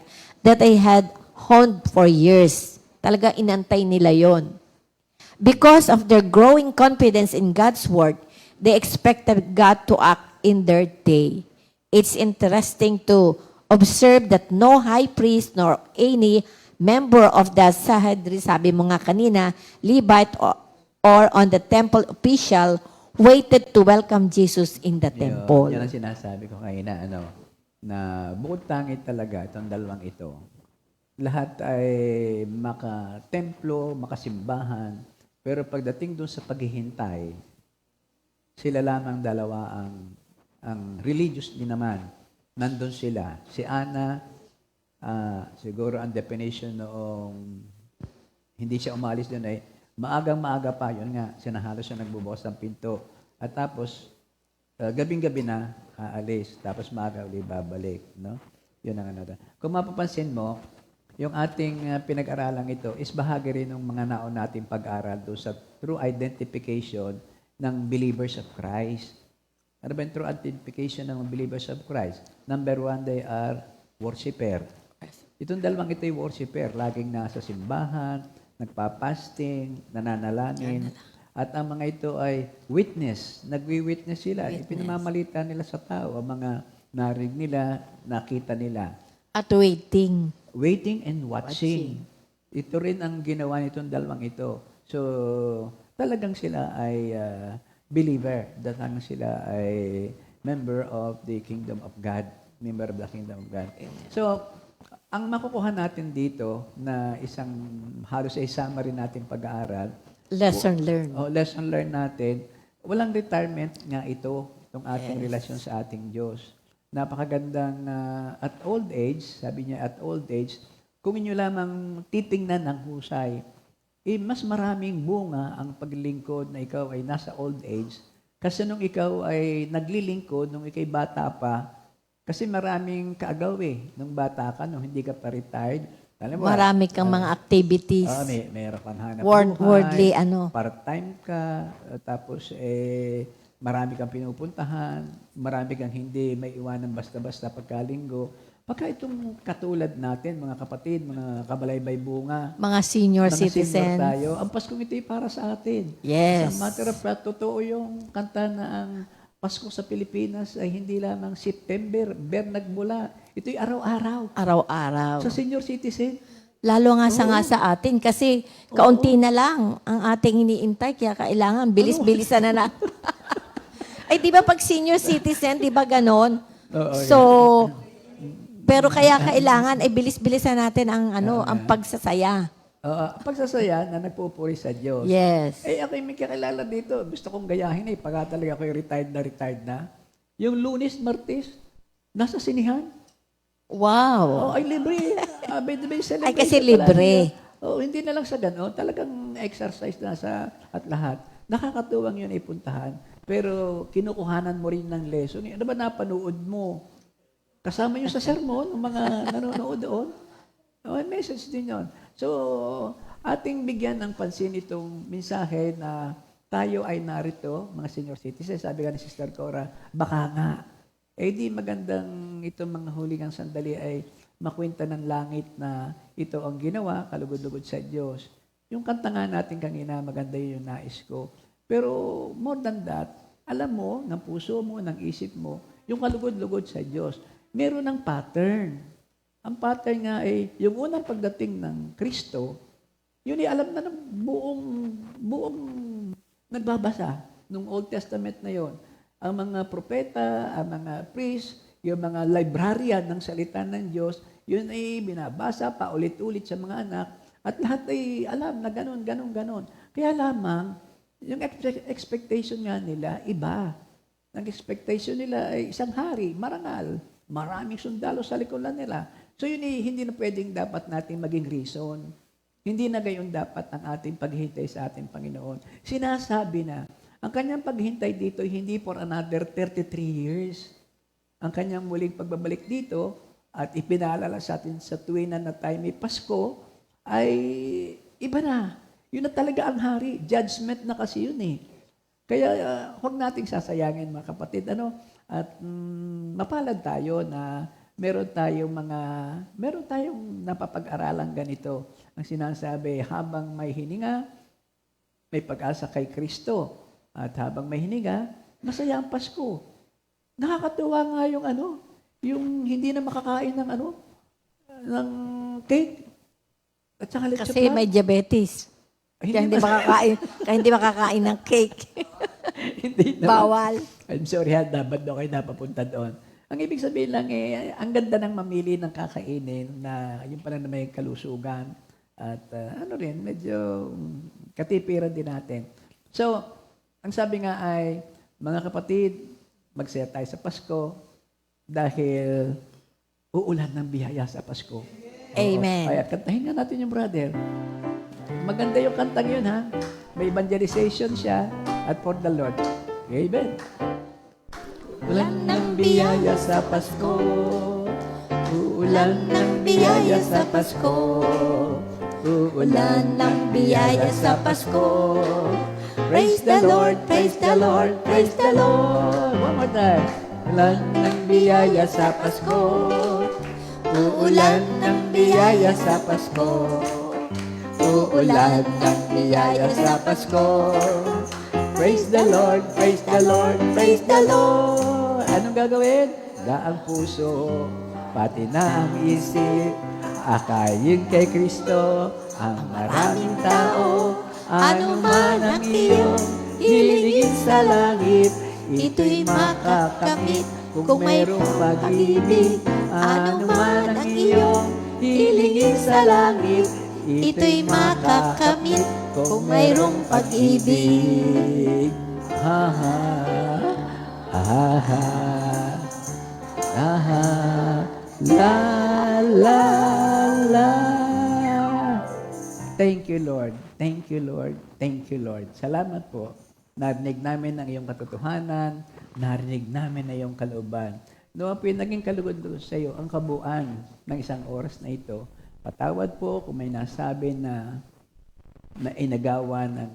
D: that they had honed for years. Talaga inantay nila yon. Because of their growing confidence in God's word, they expected God to act in their day. It's interesting to observe that no high priest nor any member of the Sanhedrin, sabi mo nga kanina, Levite or on the temple official waited to welcome Jesus in the temple.
C: Yan ang sinasabi ko kanina, na bukod tangit talaga itong dalawang ito. Lahat ay makatemplo, makasimbahan, pero pagdating doon sa paghihintay, sila lamang dalawa ang religious din naman. Nandun sila. Si Ana, siguro ang definition noong hindi siya umalis doon ay maagang-maaga pa, yun nga, sinahalos siya nagbubukas ng pinto. At tapos, gabing-gabi na, aalis. Tapos maaga ulit babalik. No? Yun ang ano. Kung mapapansin mo, yung ating pinag-aralan ito is bahagi rin ng mga naon nating pag-aral doon sa true identification ng believers of Christ. Ano ba yung true identification ng believers of Christ? Number one, they are worshiper. Itong dalawang ito yung worshiper. Laging nasa simbahan, nagpa-fasting, nananalangin. At ang mga ito ay witness. Nagwi-witness sila. Ipinamamalita nila sa tao ang mga narinig nila, nakita nila.
D: At waiting.
C: Waiting and watching. Ito rin ang ginawa nitong dalawang ito. So, talagang sila ay believer. Talagang sila ay member of the kingdom of God. Member of the kingdom of God. So, ang makukuha natin dito na halos ay summary natin pag-aaral,
D: Lesson learned.
C: lesson learned natin, walang retirement nga ito, itong ating relasyon sa ating Diyos. Napakagandang at old age, sabi niya at old age, kung inyo lamang titingnan ng husay, mas maraming bunga ang paglingkod na ikaw ay nasa old age Kasi nung ikaw ay naglilingkod, nung ikay bata pa, kasi maraming kaagaw nung bata ka, nung hindi ka pa retired. Alam mo,
D: Marami kang mga activities.
C: meron kang hanap
D: Worldly,
C: buhay, part-time ka, tapos marami kang pinupuntahan, marami kang hindi may iwanan basta-basta pagkalinggo. Pagka itong katulad natin, mga kapatid, mga kabalaybay bunga,
D: Mga senior
C: mga senior
D: citizens.
C: tayo, ang Paskong ito'y para sa atin.
D: Yes.
C: Sa matter of fact, totoo yung kanta na ang Pasko sa Pilipinas ay hindi lamang September, nagmula. Ito'y araw-araw.
D: Araw-araw.
C: Sa senior citizen,
D: Lalo nga sa atin kasi kaunti na lang ang ating iniintay kaya kailangan bilis-bilisan na. Ay, di ba pag senior citizen, di ba ganon? So, pero kaya kailangan ay bilis-bilisan natin ang ang pagsasaya.
C: pagsasaya na nagpupuri sa Diyos.
D: Yes.
C: Ako may kakilala dito. Gusto kong gayahin pagka talaga ako retired na. Yung Lunes, Martes, nasa sinihan.
D: Wow.
C: Ay libre. May celebration
D: Ay, kasi
C: pala
D: libre.
C: nila. Hindi na lang sa gano'n. Talagang exercise na sa at lahat. Nakakatuwang yun ipuntahan. Pero kinukuhanan mo rin ng lesson. Ano ba napanood mo? Kasama yun sa sermon, ng mga nanonood doon. May message din yun. So, ating bigyan ng pansin itong mensahe na tayo ay narito, mga senior citizens. Sabi nga ni Sister Cora, baka nga. Di magandang itong mga hulingang sandali ay makwenta ng langit na ito ang ginawa, kalugod-lugod sa Diyos. Yung kanta nga natin kanina, maganda yung nais ko. Pero more than that, alam mo, ng puso mo, ng isip mo, yung kalugod-lugod sa Diyos. Meron ng pattern. Ang pattern nga ay, yung unang pagdating ng Kristo, yun ay alam na ng buong nagbabasa nung Old Testament na yon. Ang mga propeta, ang mga priest, yung mga librarian ng salita ng Diyos, yun ay binabasa paulit-ulit sa mga anak at lahat ay alam na ganon. Kaya lamang, yung expectation nga nila, iba. Ang expectation nila ay isang hari, marangal, maraming sundalo sa likuran nila. So yun hindi na pwedeng dapat natin maging reason. Hindi na gayon dapat ang ating paghintay sa ating Panginoon. Sinasabi na, ang kanyang paghintay dito hindi for another 33 years. Ang kanyang muling pagbabalik dito at ipinaalala sa atin sa tuwing na tayo may Pasko ay iba na. Yun na talaga ang hari. Judgment na kasi yun Kaya huwag nating sasayangin mga kapatid. At mapalad tayo na meron tayong napapag-aralan ganito. Ang sinasabi, habang may hininga, may pag-asa kay Kristo. At habang may hininga, masaya ang Pasko. Nakakatuwa nga yung hindi na makakain ng cake. At saka lechon
D: Kasi may diabetes. Kaya hindi makakain ng cake.
C: Hindi naman.
D: Bawal.
C: I'm sorry, dapat daw kayo napapunta doon. Ang ibig sabihin lang ang ganda ng mamili ng kakainin na yung pala na may kalusugan. At medyo katipiran din natin. So, ang sabi nga ay, mga kapatid, magsaya tayo sa Pasko dahil uulan ng biyaya sa Pasko.
D: Amen.
C: Kaya kantahin nga natin yung brother. Maganda yung kantang yun, ha? May evangelization siya at for the Lord. Amen. Ulan ng biyaya sa Pasko. Uulan ng biyaya sa Pasko. Uulan ng biyaya sa Pasko. Praise the Lord, praise the Lord, praise the Lord. One more time. Ulan ng biyaya sa Pasko. Uulan ng biyaya sa Pasko. Uulan ng biyaya sa Pasko. Praise the Lord, praise the Lord, praise the Lord. Anong gagawin? Daang puso, pati na ang isip, akayin kay Kristo ang maraming tao. Ano man ang iyong hilingin sa langit, ito'y makakamit kung mayroong pag-ibig. Ano man ang iyong hilingin sa langit, ito'y makakamit kung mayroong pag-ibig. Ha ha, ha ha, ha ha, la la la. Thank you, Lord. Thank you, Lord. Thank you, Lord. Salamat po. Narinig namin ang iyong katotohanan, narinig namin ang iyong kalooban. Nawa po yung naging kalugod sa iyo ang kabuuan ng isang oras na ito. Patawad po kung may nasabi na inagawan ang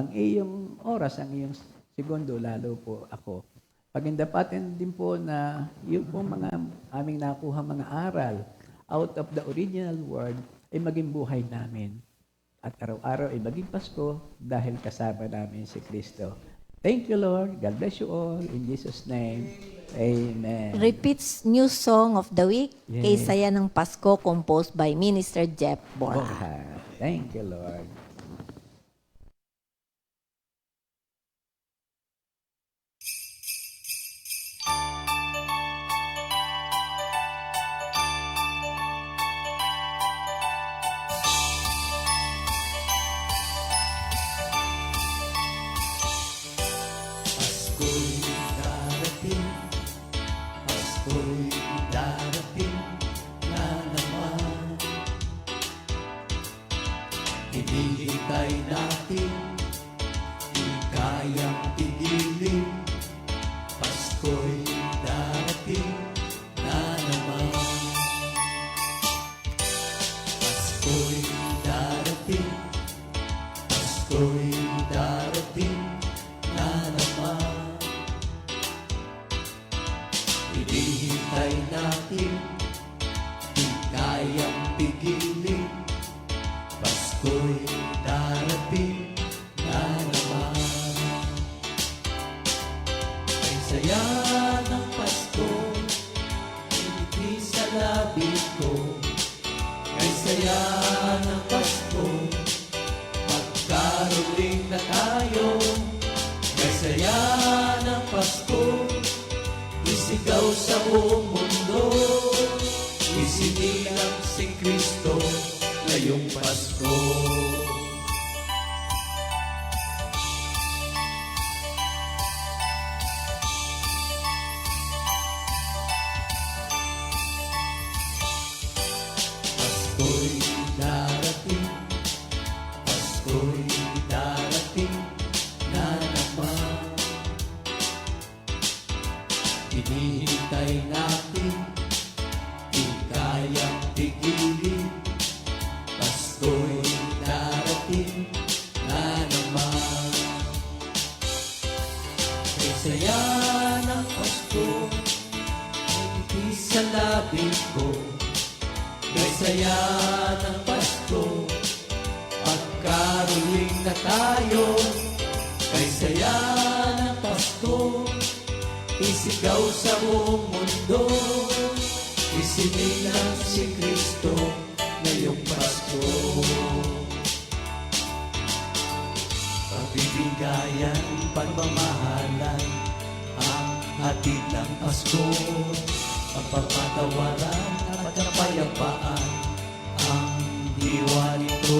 C: iyong oras, ang iyong segundo, lalo po ako. Pagindapatin din po na yung po mga aming nakuha mga aral out of the original word ay maging buhay namin. At araw-araw ay maging Pasko dahil kasama namin si Kristo. Thank you, Lord. God bless you all. In Jesus' name, amen.
D: Repeats new song of the week,
C: Yes.
D: Kay Saya ng Pasko, composed by Minister Jeff Borja.
C: Borja. Thank you, Lord.
A: Pasko'y darating, Pasko'y darating na naman. Hinihintay natin, di kayang pigilin. Pasko'y darating na naman. Pasko'y darating, Pasko'y darating na naman. Hinihintay natin, di kayang pigilin. Pasko'y darating na naman. Kay saya ng Pasko, hindi sa labi ko. Kay saya ng Pasko, magkaroling na tayo. Kay saya ng Pasko, isigaw sa buong mundo. Isinilang si Kristo ngayong Pasko. Pasko'y darating, Pasko'y darating na naman. Hinihintay natin, di kayang pigilin. Pasko'y darating na naman. Kay saya ng Pasko, hindi sa labi ko. Kay saya ng Pasko, magkaroling na tayo. Kay saya ng Pasko, isigaw sa buong mundo. Isinilang si Kristo ngayong Pasko. Pagbibigayan, pagmamahalan, ang hatid ng Pasko. Pagpapatawaran at kapayapaan, ang diwa nito.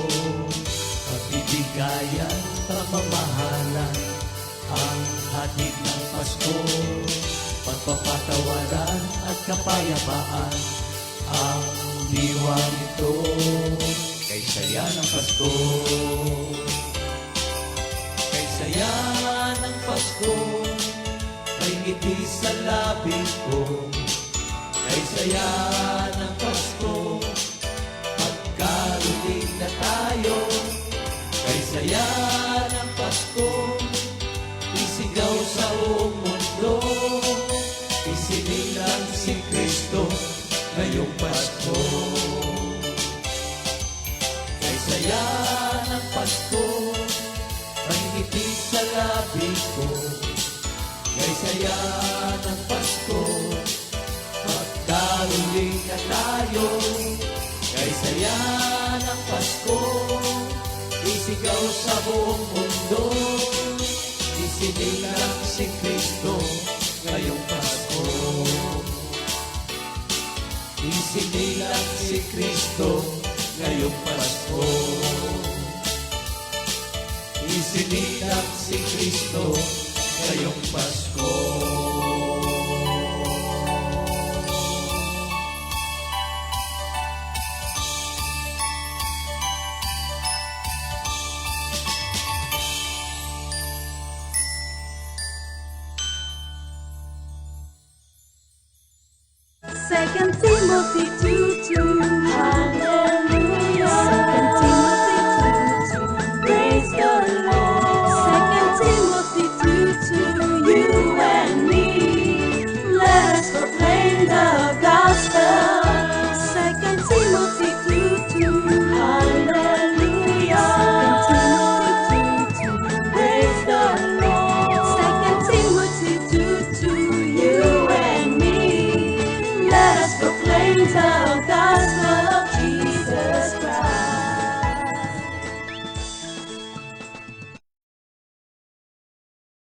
A: Pagbibigayan, pagmamahalan, ang hatid ng Pasko. Pagpapatawaran at kapayapaan, ang diwa nito. Kay saya ng Pasko, kay saya ng Pasko, may ngiti sa labi ko. Kay saya ng Pasko, magkaroling na tayo. Kay saya ng Pasko, isigaw sa buong mundo. Isinilang si Kristo ngayong Pasko. Kay saya ng Pasko, may ngiti sa labi ko. Kay saya ng Pasko, magkaroling na tayo. Kay saya ng Pasko, isigaw sa buong mundo. Isinilang si Kristo ngayong Pasko. Isinilang si Kristo ngayong Pasko. Isinilang si Kristo ngayong Pasko.